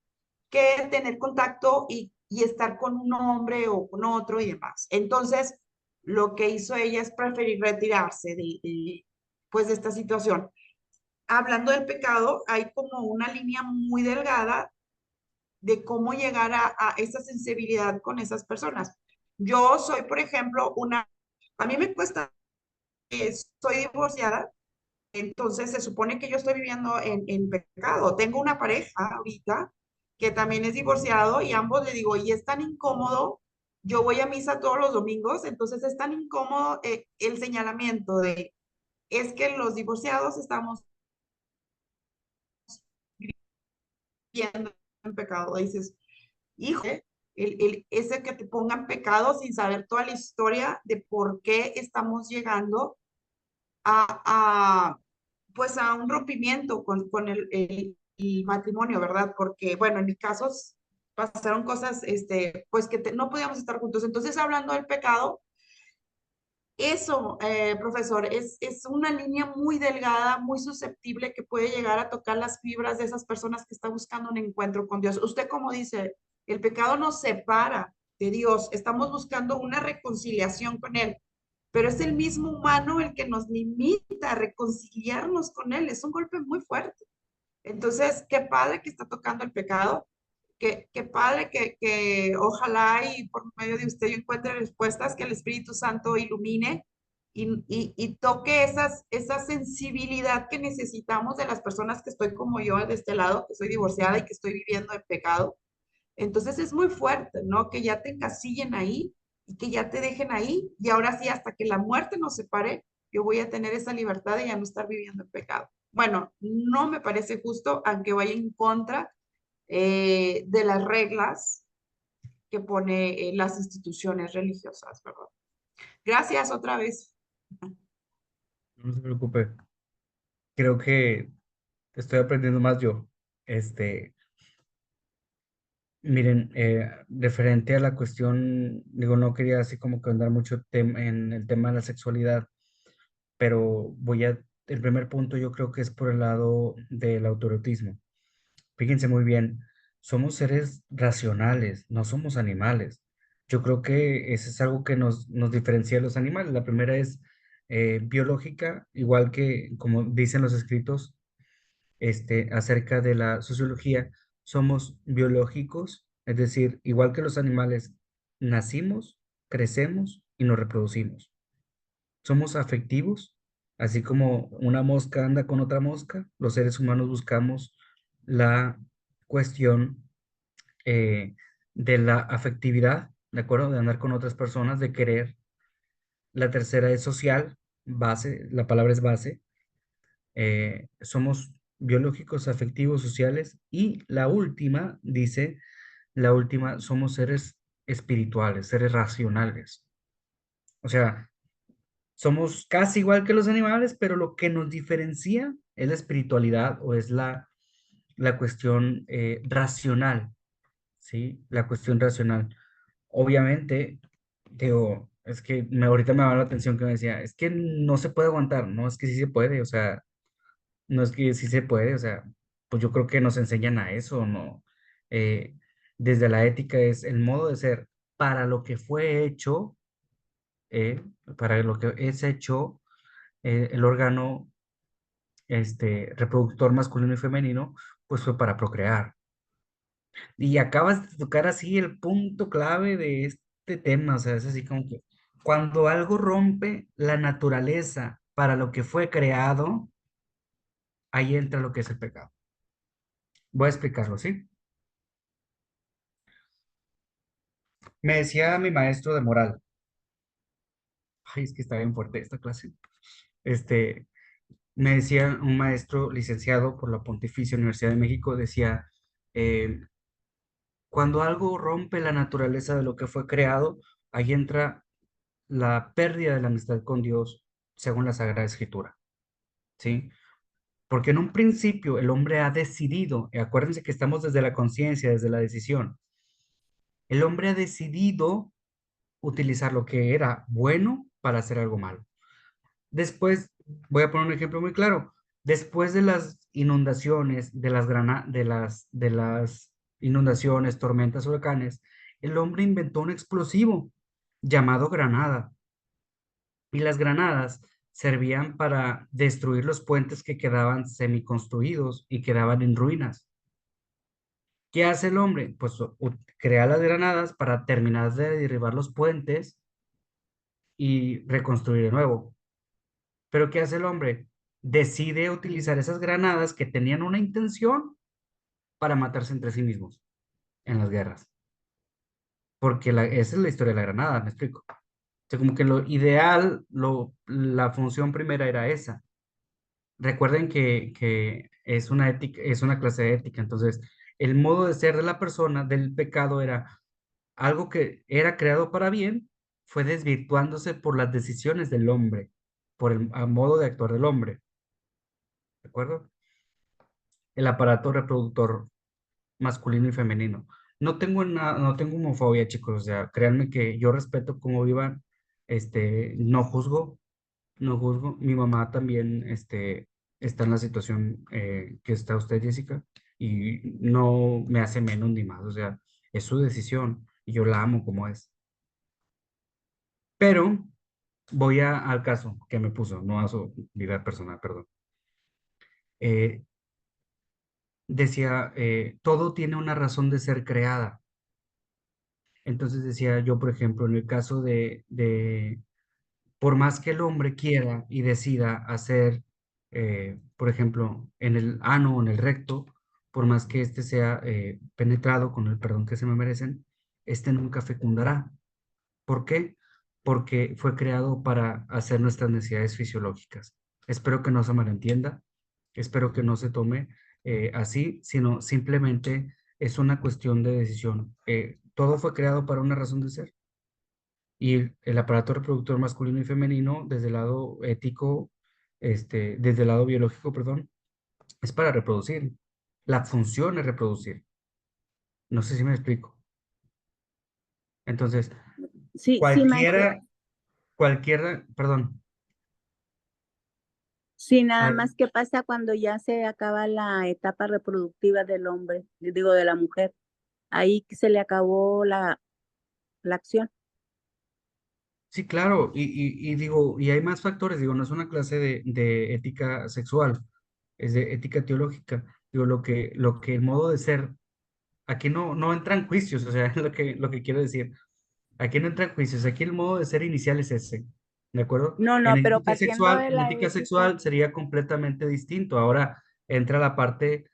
que tener contacto y estar con un hombre o con otro y demás. Entonces, lo que hizo ella es preferir retirarse pues, de esta situación. Hablando del pecado, hay como una línea muy delgada de cómo llegar a esa sensibilidad con esas personas. Yo soy, por ejemplo, a mí me cuesta, soy divorciada, entonces se supone que yo estoy viviendo en pecado. Tengo una pareja ahorita que también es divorciado y ambos le digo, y es tan incómodo, yo voy a misa todos los domingos, entonces es tan incómodo el señalamiento de, es que los divorciados estamos viviendo en pecado. Y dices, hijo, ese que te pongan pecado sin saber toda la historia de por qué estamos llegando a pues a un rompimiento con el matrimonio, ¿verdad? Porque, bueno, en mi caso pasaron cosas, pues que no podíamos estar juntos. Entonces, hablando del pecado, eso, profesor, es una línea muy delgada, muy susceptible que puede llegar a tocar las fibras de esas personas que están buscando un encuentro con Dios. Usted, como dice, el pecado nos separa de Dios, estamos buscando una reconciliación con Él, pero es el mismo humano el que nos limita a reconciliarnos con Él. Es un golpe muy fuerte. Entonces, qué padre que está tocando el pecado, qué padre que ojalá y por medio de usted yo encuentre respuestas, que el Espíritu Santo ilumine y toque esa sensibilidad que necesitamos de las personas que estoy como yo de este lado, que soy divorciada y que estoy viviendo en pecado. Entonces es muy fuerte, ¿no? Que ya te encasillen ahí y que ya te dejen ahí y ahora sí, hasta que la muerte nos separe, yo voy a tener esa libertad de ya no estar viviendo en pecado. Bueno, no me parece justo, aunque vaya en contra de las reglas que pone las instituciones religiosas, ¿verdad? Gracias otra vez. No se preocupe. Creo que estoy aprendiendo más yo. Este, Miren, referente a la cuestión, digo, no quería así como que andar mucho en el tema de la sexualidad, pero el primer punto yo creo que es por el lado del autoerotismo. Fíjense muy bien, somos seres racionales, no somos animales. Yo creo que eso es algo que nos diferencia de los animales. La primera es biológica, igual que como dicen los escritos acerca de la sociología, somos biológicos, es decir, igual que los animales, nacimos, crecemos y nos reproducimos. Somos afectivos, así como una mosca anda con otra mosca, los seres humanos buscamos la cuestión de la afectividad, ¿de acuerdo? De andar con otras personas, de querer. La tercera es social, base, la palabra es base. Somos biológicos, afectivos, sociales. Y la última, dice, la última, somos seres espirituales, seres racionales. O sea, somos casi igual que los animales, pero lo que nos diferencia es la espiritualidad o es la cuestión racional, ¿sí? La cuestión racional. Obviamente, digo, es que ahorita me va la atención que me decía, es que no se puede aguantar, no, es que sí se puede, o sea, no es que sí se puede, o sea, pues yo creo que nos enseñan a eso, ¿no? Eh, Desde la ética es el modo de ser para lo que fue hecho, para lo que es hecho el órgano reproductor masculino y femenino, pues fue para procrear. Y acabas de tocar así el punto clave de este tema, o sea, es así como que cuando algo rompe la naturaleza para lo que fue creado, ahí entra lo que es el pecado. Voy a explicarlo, ¿sí? Me decía mi maestro de moral, ay, es que está bien fuerte esta clase, este, me decía un maestro licenciado por la Pontificia Universidad de México, decía, eh, Cuando algo rompe la naturaleza de lo que fue creado, ahí entra la pérdida de la amistad con Dios, según la Sagrada Escritura, ¿sí? Porque en un principio el hombre ha decidido, y acuérdense que estamos desde la conciencia, desde la decisión, el hombre ha decidido utilizar lo que era bueno para hacer algo malo. Después, voy a poner un ejemplo muy claro, después de las inundaciones, de las inundaciones, tormentas, huracanes, el hombre inventó un explosivo llamado granada. Y las granadas servían para destruir los puentes que quedaban semiconstruidos y quedaban en ruinas. ¿Qué hace el hombre? Pues crea las granadas para terminar de derribar los puentes y reconstruir de nuevo. Pero ¿qué hace el hombre? Decide utilizar esas granadas que tenían una intención para matarse entre sí mismos en las guerras. Porque esa es la historia de la granada, ¿me explico? O sea, como que lo ideal, la función primera era esa. Recuerden que es una ética, es una clase de ética, entonces el modo de ser de la persona, del pecado, era algo que era creado para bien, fue desvirtuándose por las decisiones del hombre, por el modo de actuar del hombre, ¿de acuerdo? El aparato reproductor masculino y femenino. No tengo homofobia, chicos, o sea, créanme que yo respeto cómo vivan, no juzgo, no juzgo. Mi mamá también, está en la situación que está usted, Jessica, y no me hace menos ni más, o sea, es su decisión y yo la amo como es. Pero voy al caso que me puso, no a su vida personal, perdón. Eh, Decía, todo tiene una razón de ser creada. Entonces decía yo, por ejemplo, en el caso por más que el hombre quiera y decida hacer, por ejemplo, en el ano o en el recto, por más que éste sea penetrado con el perdón que se me merecen, este nunca fecundará. ¿Por qué? Porque fue creado para hacer nuestras necesidades fisiológicas. Espero que no se malentienda, espero que no se tome así, sino simplemente es una cuestión de decisión. Todo fue creado para una razón de ser. Y el aparato reproductor masculino y femenino, desde el lado ético, desde el lado biológico, perdón, es para reproducir. La función es reproducir. No sé si me explico. Entonces, Sí, sí, maestro. perdón. Sí, nada al- más que pasa cuando ya se acaba la etapa reproductiva del hombre, digo, de la mujer. Ahí que se le acabó la acción. sí, claro, y digo, y hay más factores, digo, no es una clase de ética sexual, es de ética teológica. Digo, lo que el modo de ser, aquí no entran juicios, o sea, es lo que quiero decir. Aquí no entran juicios, aquí el modo de ser inicial es ese, ¿de acuerdo? No, En no, pero ética partiendo sexual, de en la ética ética, sexual sería completamente distinto. Ahora entra la parte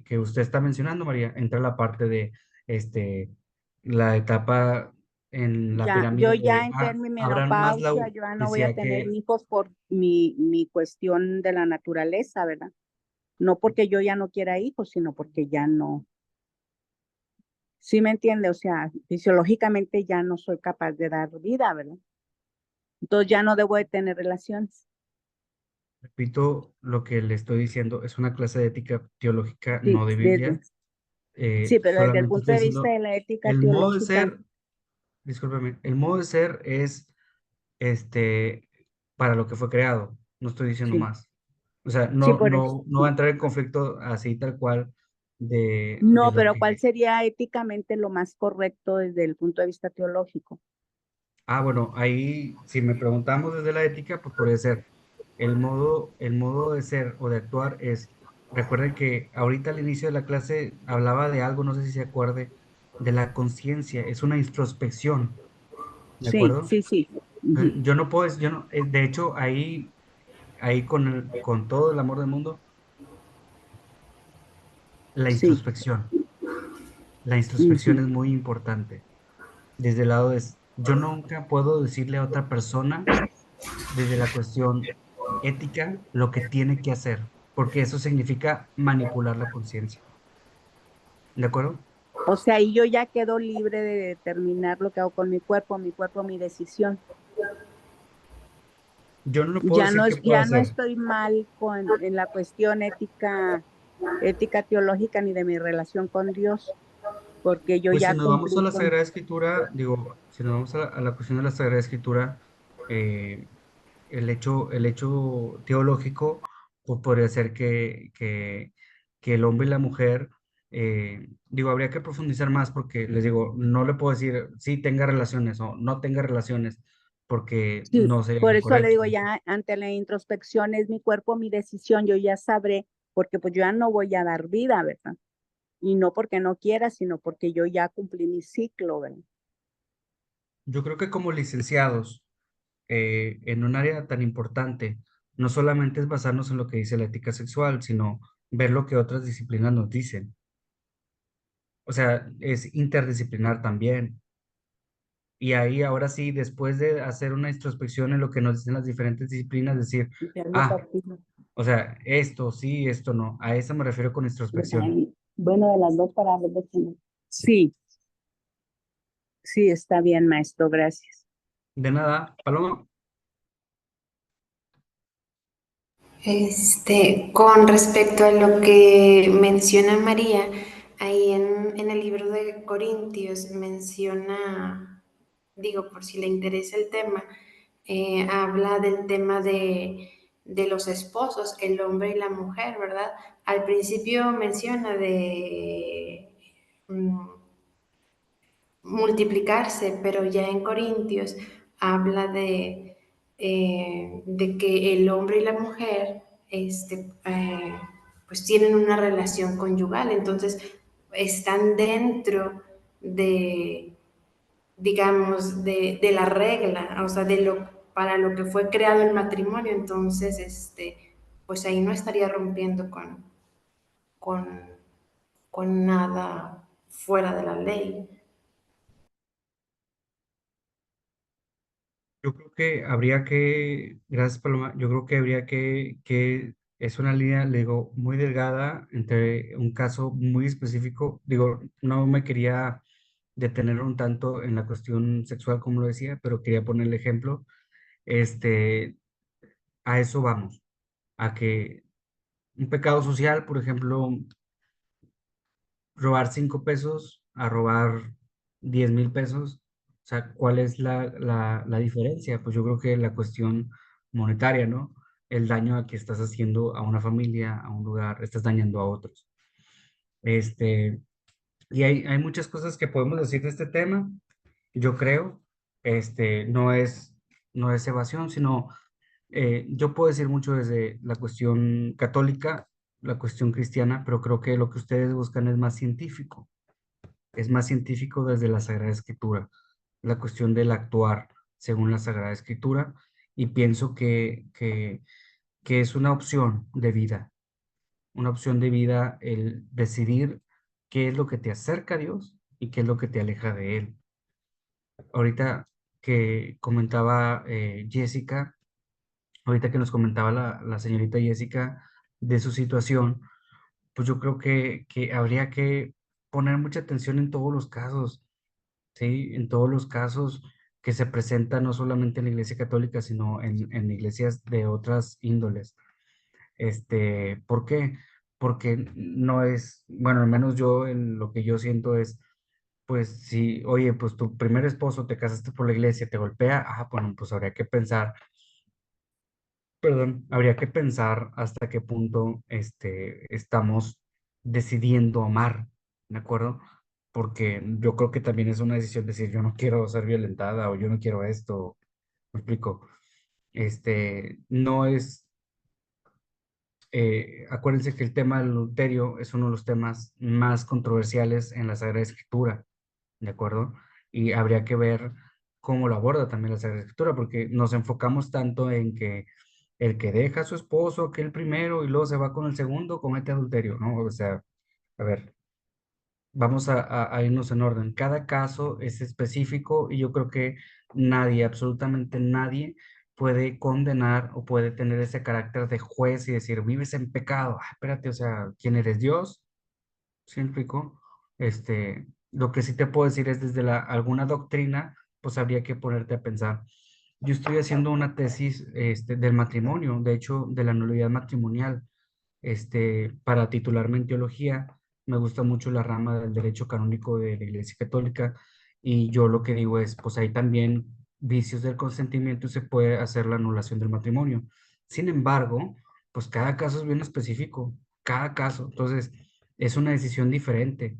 que usted está mencionando, María, entra la parte de este, la etapa en la ya, yo pirámide ya de entré en mi Abraham menopausia, Maslow, yo ya no voy a decía tener que, hijos por mi cuestión de la naturaleza, ¿verdad? No porque yo ya no quiera hijos, sino porque ya no. ¿Sí me entiende? O sea, fisiológicamente ya no soy capaz de dar vida, ¿verdad? Entonces ya no debo de tener relaciones. repito, lo que le estoy diciendo es una clase de ética teológica, Sí, no de desde, Biblia. sí, pero desde el Solamente punto estoy de vista diciendo de la ética el modo de teológica, ser. Discúlpeme, el modo de ser es este para lo que fue creado, no estoy diciendo sí, más. O sea, sí, no, por eso. no, no va a entrar en conflicto así tal cual de No, lo pero ¿cuál que. sería éticamente lo más correcto desde el punto de vista teológico? Bueno, ahí si me preguntamos desde la ética, pues puede ser el modo de ser o de actuar es, recuerden que ahorita al inicio de la clase hablaba de algo, no sé si se acuerde, de la conciencia, es una introspección, ¿de Sí, acuerdo? sí, sí. Ujú. Yo no puedo, yo no, de hecho, ahí con todo el amor del mundo, la Sí. introspección. La introspección Ujú. es muy importante. Desde el lado yo nunca puedo decirle a otra persona, desde la cuestión ética, lo que tiene que hacer, porque eso significa manipular la conciencia. ¿De acuerdo? O sea, ahí yo ya quedo libre de determinar lo que hago con mi cuerpo, mi decisión. Yo no le puedo decir qué puedo Ya no hacer. estoy mal en la cuestión ética teológica ni de mi relación con Dios, porque yo Pues si ya nos vamos a cumplí la con... Sagrada Escritura, digo, si nos vamos a la cuestión de la Sagrada Escritura, eh, el hecho teológico pues podría ser que el hombre y la mujer, digo, habría que profundizar más porque les digo, no le puedo decir sí tenga relaciones o no tenga relaciones porque Sí, no sería por lo eso le correcto. digo ya, ante la introspección es mi cuerpo, mi decisión, yo ya sabré, porque pues yo ya no voy a dar vida, ¿verdad? Y no porque no quiera, sino porque yo ya cumplí mi ciclo, ¿verdad? Yo creo que como licenciados en un área tan importante, no solamente es basarnos en lo que dice la ética sexual, sino ver lo que otras disciplinas nos dicen. O sea, es interdisciplinar también. Y ahí ahora sí, después de hacer una introspección en lo que nos dicen las diferentes disciplinas, decir, Verbo ah, pasivo. o sea, esto sí, esto no. A eso me refiero con introspección. Bueno, de las dos para sí, sí, está bien, maestro, gracias. De nada, Paloma. Con respecto a lo que menciona María, ahí en el libro de Corintios menciona, digo, por si le interesa el tema, habla del tema de los esposos, el hombre y la mujer, ¿verdad? Al principio menciona de multiplicarse, pero ya en Corintios habla de que el hombre y la mujer pues tienen una relación conyugal, entonces están dentro de, digamos, de la regla, o sea, para lo que fue creado el matrimonio, entonces, pues ahí no estaría rompiendo con, con nada fuera de la ley. Yo creo que habría que, gracias Paloma, yo creo que habría que es una línea, le digo, muy delgada entre un caso muy específico. Digo, no me quería detener un tanto en la cuestión sexual, como lo decía, pero quería poner el ejemplo. Este, a eso vamos, a que un pecado social, por ejemplo, robar 5 pesos a robar 10,000 pesos, o sea, ¿cuál es la diferencia? Pues yo creo que la cuestión monetaria, ¿no? El daño a que estás haciendo a una familia, a un lugar, estás dañando a otros. Este, y hay muchas cosas que podemos decir de este tema, yo creo, no no es evasión, sino yo puedo decir mucho desde la cuestión católica, la cuestión cristiana, pero creo que lo que ustedes buscan es más científico desde la Sagrada Escritura, la cuestión del actuar según la Sagrada Escritura, y pienso que es una opción de vida el decidir qué es lo que te acerca a Dios y qué es lo que te aleja de Él. Ahorita que comentaba Jessica, ahorita que nos comentaba la señorita Jessica de su situación, pues yo creo que habría que poner mucha atención en todos los casos, ¿sí? En todos los casos que se presentan, no solamente en la Iglesia Católica, sino en iglesias de otras índoles. ¿Por qué? Porque no es, bueno, al menos yo en lo que yo siento es, pues si, oye, pues tu primer esposo te casaste por la iglesia, te golpea, bueno, pues habría que pensar, perdón, habría que pensar hasta qué punto estamos decidiendo amar, ¿de acuerdo? Porque yo creo que también es una decisión decir, yo no quiero ser violentada o yo no quiero esto, me explico. No es, acuérdense que el tema del adulterio es uno de los temas más controversiales en la Sagrada Escritura, ¿de acuerdo? Y habría que ver cómo lo aborda también la Sagrada Escritura, porque nos enfocamos tanto en que el que deja a su esposo, que el primero, y luego se va con el segundo, comete adulterio, ¿no? O sea, a ver, vamos a irnos en orden. Cada caso es específico y yo creo que nadie, absolutamente nadie, puede condenar o puede tener ese carácter de juez y decir, vives en pecado. Espérate, o sea, ¿quién eres Dios? ¿Sí me explico? Lo que sí te puedo decir es desde alguna doctrina, pues habría que ponerte a pensar. Yo estoy haciendo una tesis del matrimonio, de hecho, de la nulidad matrimonial, para titularme en teología. Me gusta mucho la rama del derecho canónico de la Iglesia Católica y yo lo que digo es, pues hay también vicios del consentimiento y se puede hacer la anulación del matrimonio. Sin embargo, pues cada caso es bien específico, cada caso. Entonces, es una decisión diferente.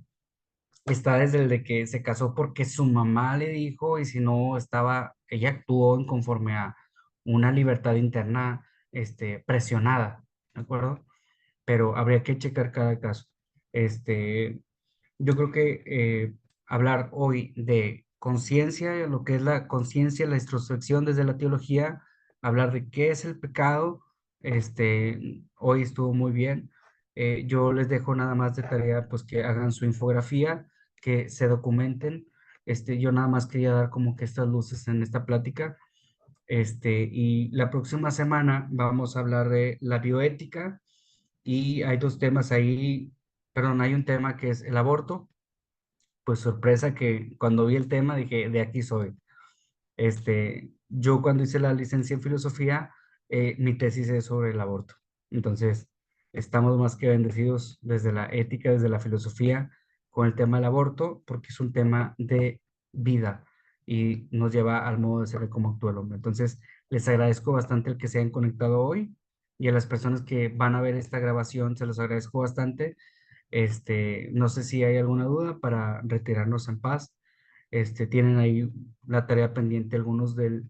Está desde el de que se casó porque su mamá le dijo y si no estaba, ella actuó en conforme a una libertad interna, presionada, ¿de acuerdo? Pero habría que checar cada caso. Este, yo creo que hablar hoy de conciencia, lo que es la conciencia, la introspección desde la teología, hablar de qué es el pecado, hoy estuvo muy bien. Yo les dejo nada más de tarea, pues que hagan su infografía, que se documenten. Yo nada más quería dar como que estas luces en esta plática. Y la próxima semana vamos a hablar de la bioética y hay dos temas ahí, perdón, hay un tema que es el aborto. Pues sorpresa que cuando vi el tema dije, de aquí soy. Yo cuando hice la licencia en filosofía, mi tesis es sobre el aborto. Entonces, estamos más que bendecidos desde la ética, desde la filosofía, con el tema del aborto, porque es un tema de vida y nos lleva al modo de ser como actúa el hombre. Entonces, les agradezco bastante el que se hayan conectado hoy y a las personas que van a ver esta grabación, se los agradezco bastante. No sé si hay alguna duda para retirarnos en paz. Tienen ahí la tarea pendiente algunos de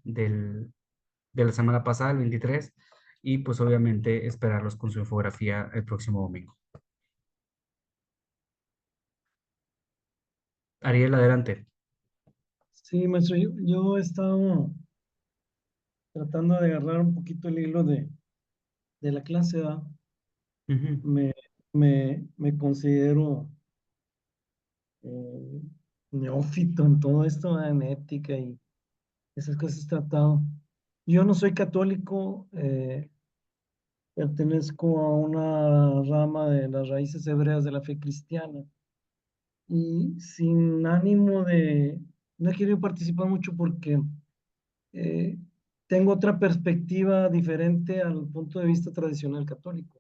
la semana pasada, el 23, y pues obviamente esperarlos con su infografía el próximo domingo. Ariel, adelante. Sí, maestro, yo he estado tratando de agarrar un poquito el hilo de la clase, ¿verdad? Ujú. Me, me considero eh, neófito en todo esto, ¿verdad? En ética y esas cosas tratado. Yo no soy católico, pertenezco a una rama de las raíces hebreas de la fe cristiana y sin ánimo de, no he querido participar mucho porque eh, tengo otra perspectiva diferente al punto de vista tradicional católico.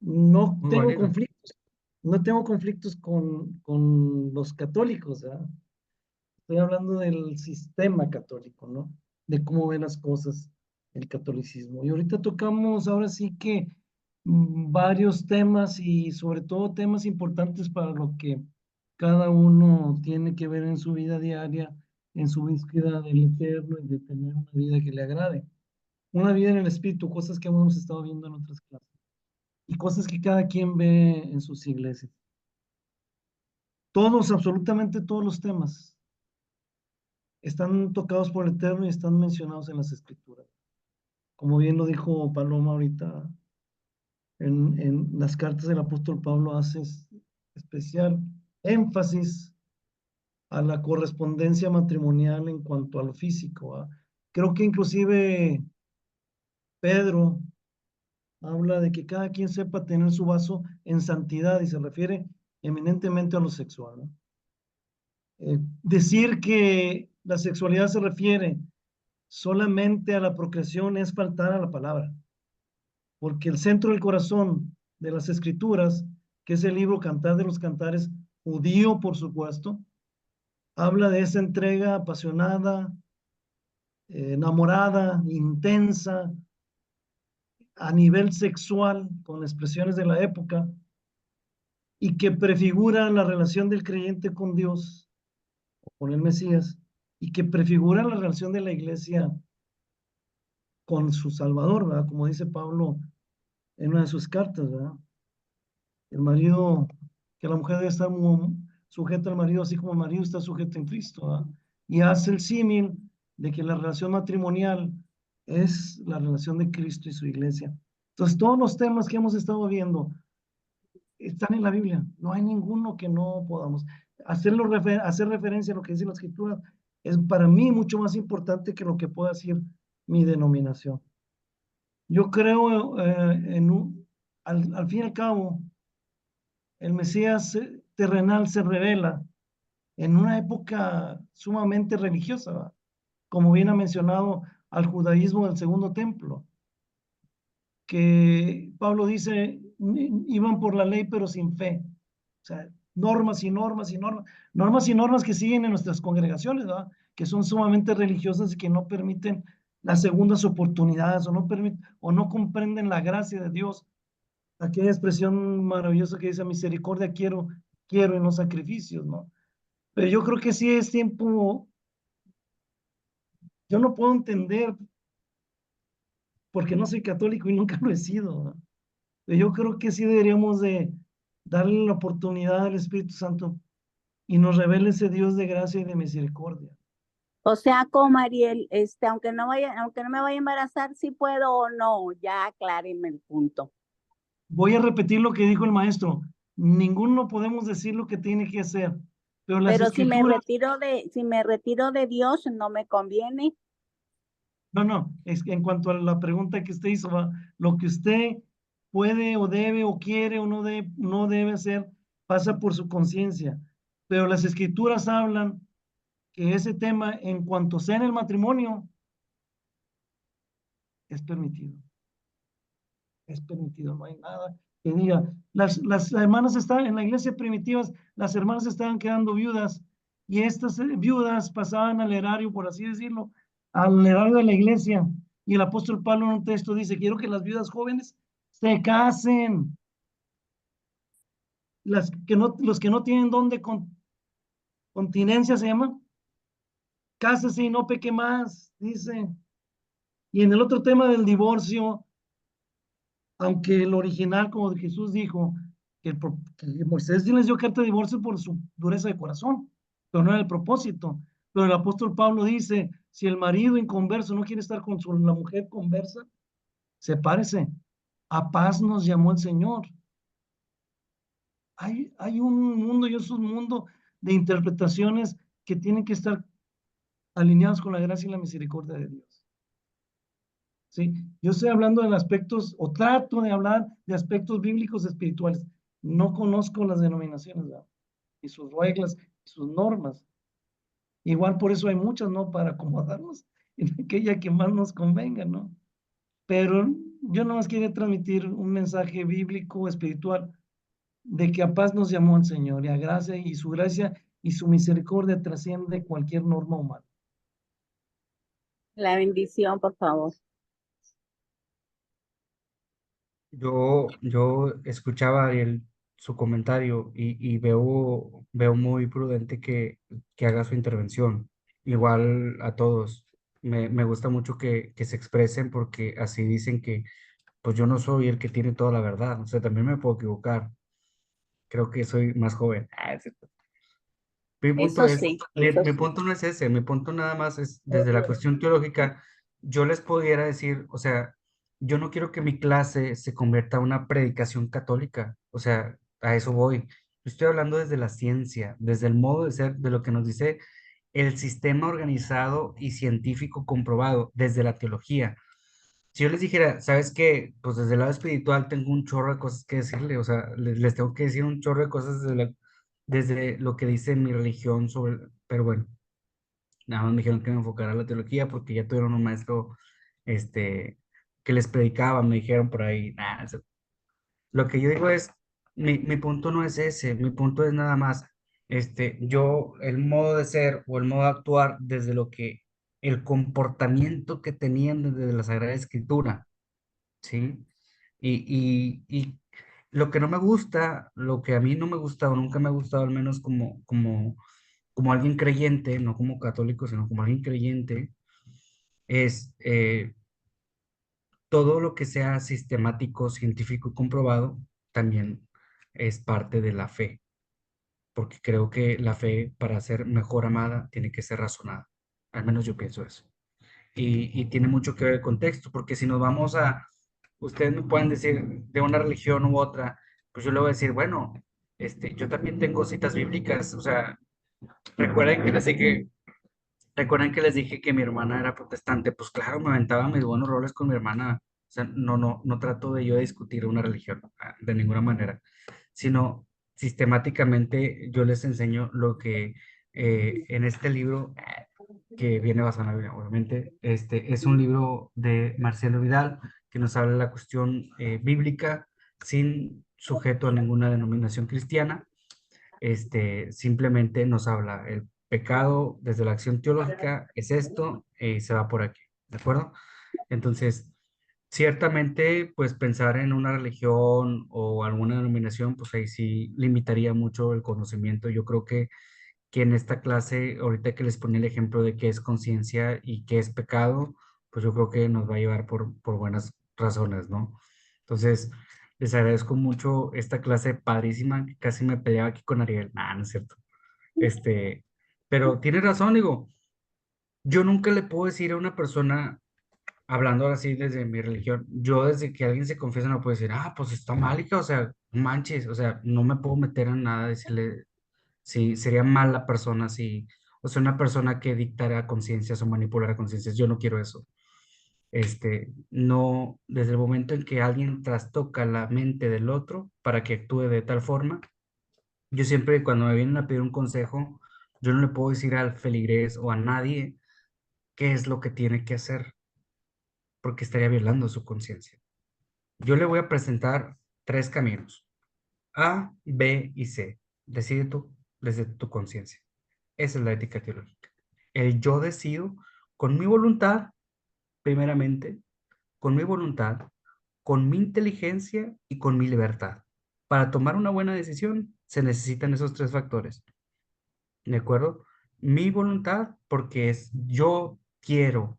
No Muy tengo válido. conflictos, no tengo conflictos con los católicos, ¿verdad? Estoy hablando del sistema católico, ¿no? De cómo ve las cosas el catolicismo. Y ahorita tocamos ahora sí que varios temas y sobre todo temas importantes para lo que cada uno tiene que ver en su vida diaria, en su búsqueda del eterno y de tener una vida que le agrade. Una vida en el espíritu, cosas que hemos estado viendo en otras clases y cosas que cada quien ve en sus iglesias. Todos, absolutamente todos los temas están tocados por el Eterno y están mencionados en las Escrituras. Como bien lo dijo Paloma ahorita, en las cartas del apóstol Pablo hace especial énfasis a la correspondencia matrimonial en cuanto a lo físico. ¿Ah? Creo que inclusive Pedro habla de que cada quien sepa tener su vaso en santidad y se refiere eminentemente a lo sexual. ¿No? Decir que la sexualidad se refiere solamente a la procreación es faltar a la palabra, porque el centro del corazón de las escrituras, que es el libro Cantar de los Cantares, judío por supuesto, habla de esa entrega apasionada, enamorada, intensa, a nivel sexual, con expresiones de la época, y que prefigura la relación del creyente con Dios, o con el Mesías, y que prefigura la relación de la iglesia con su Salvador, ¿verdad? Como dice Pablo en una de sus cartas, ¿verdad? El marido, que la mujer debe estar sujeta al marido, así como el marido está sujeto en Cristo, ¿verdad? Y hace el símil de que la relación matrimonial es la relación de Cristo y su iglesia. Entonces, todos los temas que hemos estado viendo están en la Biblia. No hay ninguno que no podamos. Hacer referencia a lo que dice la Escritura es para mí mucho más importante que lo que pueda decir mi denominación. Yo creo al fin y al cabo, el Mesías terrenal se revela en una época sumamente religiosa, ¿va? Como bien ha mencionado al judaísmo del segundo templo, que Pablo dice, iban por la ley pero sin fe. O sea, normas y normas y normas, normas y normas que siguen en nuestras congregaciones, ¿verdad? Que son sumamente religiosas y que no permiten las segundas oportunidades o no permiten o no comprenden la gracia de Dios. Aquella expresión maravillosa que dice misericordia quiero, quiero y no sacrificios, ¿no? Pero yo creo que sí es tiempo, yo no puedo entender porque no soy católico y nunca lo he sido, ¿no? Pero yo creo que sí deberíamos de darle la oportunidad al Espíritu Santo y nos revele ese Dios de gracia y de misericordia. O sea, como Ariel, aunque no me vaya a embarazar, si puedo o no, ya aclárenme el punto. Voy a repetir lo que dijo el maestro. Ninguno podemos decir lo que tiene que hacer, pero las Pero escrituras, si me retiro de Dios, no me conviene. no, es que en cuanto a la pregunta que usted hizo, lo que usted puede o debe o quiere o no debe hacer, pasa por su conciencia. Pero las escrituras hablan que ese tema, en cuanto sea en el matrimonio, es permitido. Es permitido, no hay nada que diga. Las hermanas estaban en la iglesia primitivas, las hermanas estaban quedando viudas y estas viudas pasaban al erario, por así decirlo, al erario de la iglesia. Y el apóstol Pablo en un texto dice, quiero que las viudas jóvenes se casen. Los que no tienen don de continencia se llama, cásese y no peque más, dice. Y en el otro tema del divorcio, aunque el original, como Jesús dijo, que Moisés sí les dio carta de divorcio por su dureza de corazón, pero no era el propósito. Pero el apóstol Pablo dice, si el marido inconverso no quiere estar con la mujer conversa, sepárese. A paz nos llamó el Señor. Hay un mundo y es un mundo de interpretaciones que tienen que estar alineados con la gracia y la misericordia de Dios. ¿Sí? Yo estoy hablando de aspectos, o trato de hablar de aspectos bíblicos espirituales. No conozco las denominaciones, ¿verdad? Y sus reglas, y sus normas. Igual por eso hay muchas, ¿no? Para acomodarnos en aquella que más nos convenga, ¿no? Pero yo nomás quería transmitir un mensaje bíblico, espiritual, de que a paz nos llamó el Señor, y a gracia, y su gracia y su misericordia trasciende cualquier norma humana. La bendición, por favor. Yo escuchaba a Ariel su comentario y veo muy prudente que haga su intervención. Igual a todos. Me gusta mucho que se expresen porque así dicen que pues yo no soy el que tiene toda la verdad. O sea, también me puedo equivocar. Creo que soy más joven. Es cierto. Mi punto Eso es, sí, mi, eso mi sí. punto no es ese, mi punto nada más es desde la cuestión teológica, yo les pudiera decir, o sea, yo no quiero que mi clase se convierta en una predicación católica, o sea, a eso voy. Estoy hablando desde la ciencia, desde el modo de ser, de lo que nos dice el sistema organizado y científico comprobado, desde la teología. Si yo les dijera, ¿sabes qué? Pues desde el lado espiritual tengo un chorro de cosas que decirle, o sea, les tengo que decir un chorro de cosas desde lo que dice mi religión sobre, pero bueno, nada más me dijeron que me enfocara a la teología porque ya tuvieron un maestro, este, que les predicaba, me dijeron por ahí, nada, lo que yo digo es, mi punto no es ese, mi punto es nada más, yo, el modo de ser o el modo de actuar desde lo que, el comportamiento que tenían desde la Sagrada Escritura, ¿sí? Y lo que no me gusta, lo que a mí no me gusta o nunca me ha gustado, al menos como alguien creyente, no como católico, sino como alguien creyente, es todo lo que sea sistemático, científico y comprobado, también es parte de la fe, porque creo que la fe, para ser mejor amada, tiene que ser razonada. Al menos yo pienso eso. Y tiene mucho que ver el contexto, porque si nos vamos a, ustedes me pueden decir de una religión u otra, pues yo le voy a decir, bueno, yo también tengo citas bíblicas, o sea, recuerden que les dije, recuerden que les dije que mi hermana era protestante, pues claro, me aventaba mis buenos roles con mi hermana, o sea, no trato de yo discutir una religión, de ninguna manera, sino sistemáticamente yo les enseño en este libro, que viene basado en la Biblia, obviamente, es un libro de Marcelo Vidal que nos habla de la cuestión bíblica sin sujeto a ninguna denominación cristiana. Simplemente nos habla, el pecado desde la acción teológica es esto y se va por aquí, ¿de acuerdo? Entonces, ciertamente, pues pensar en una religión o alguna denominación, pues ahí sí limitaría mucho el conocimiento. Yo creo que en esta clase, ahorita que les ponía el ejemplo de qué es conciencia y qué es pecado, pues yo creo que nos va a llevar por buenas razones, ¿no? Entonces, les agradezco mucho esta clase padrísima, que casi me peleaba aquí con Ariel. Nah, no es cierto. Pero tiene razón, digo, yo nunca le puedo decir a una persona, hablando así desde mi religión, yo desde que alguien se confiesa no puedo decir, pues está mal, hija, o sea, no manches, o sea, no me puedo meter en nada, decirle, sí, sería mala persona si, o sea, una persona que dictara conciencias o manipulara conciencias, yo no quiero eso. No, desde el momento en que alguien trastoca la mente del otro para que actúe de tal forma, yo siempre cuando me vienen a pedir un consejo, yo no le puedo decir al feligrés o a nadie qué es lo que tiene que hacer, porque estaría violando su conciencia. Yo le voy a presentar 3 caminos, A, B y C. Decide tú desde tu conciencia. Esa es la ética teológica. El yo decido con mi voluntad, primeramente, con mi voluntad, con mi inteligencia y con mi libertad. Para tomar una buena decisión se necesitan esos 3 factores. ¿De acuerdo? Mi voluntad, porque es yo quiero,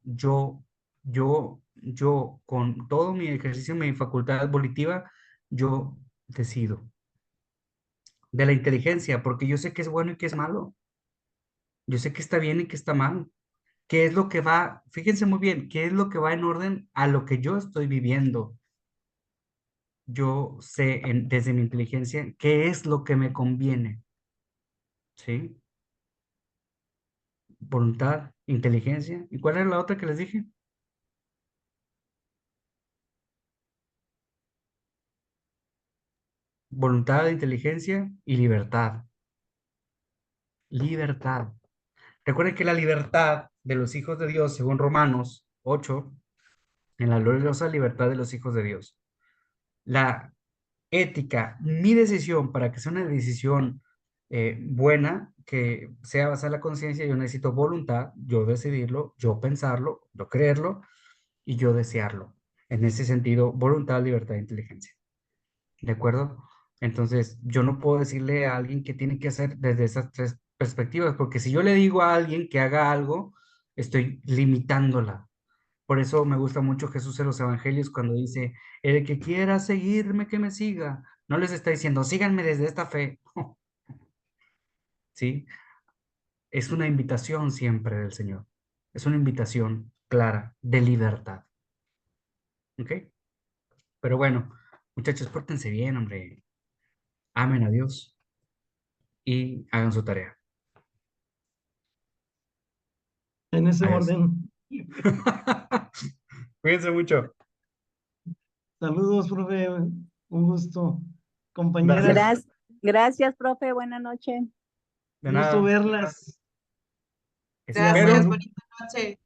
con todo mi ejercicio, mi facultad volitiva, yo decido. De la inteligencia, porque yo sé que es bueno y que es malo. Yo sé que está bien y que está mal. ¿Qué es lo que va? Fíjense muy bien, ¿qué es lo que va en orden a lo que yo estoy viviendo? Yo sé desde mi inteligencia qué es lo que me conviene. ¿Sí? Voluntad, inteligencia. ¿Y cuál era la otra que les dije? Voluntad, inteligencia y libertad. Libertad. Recuerden que la libertad de los hijos de Dios, según Romanos 8, en la gloriosa libertad de los hijos de Dios. La ética, mi decisión para que sea una decisión buena, que sea basada en la conciencia, yo necesito voluntad, yo decidirlo, yo pensarlo, yo creerlo y yo desearlo. En ese sentido, voluntad, libertad e inteligencia. ¿De acuerdo? Entonces, yo no puedo decirle a alguien qué tiene que hacer desde esas 3 perspectivas, porque si yo le digo a alguien que haga algo, estoy limitándola. Por eso me gusta mucho Jesús en los evangelios cuando dice, el que quiera seguirme, que me siga. No les está diciendo, síganme desde esta fe. ¿Sí? Es una invitación siempre del Señor. Es una invitación clara de libertad. ¿Ok? Pero bueno, muchachos, pórtense bien, hombre. Amen a Dios y hagan su tarea. En ese Adiós. orden. Cuídense mucho. Saludos, profe. Un gusto. Compañeras, Gracias. Gracias, profe. Buena noche. De gusto nada. verlas. Gracias, Espero bonita noche.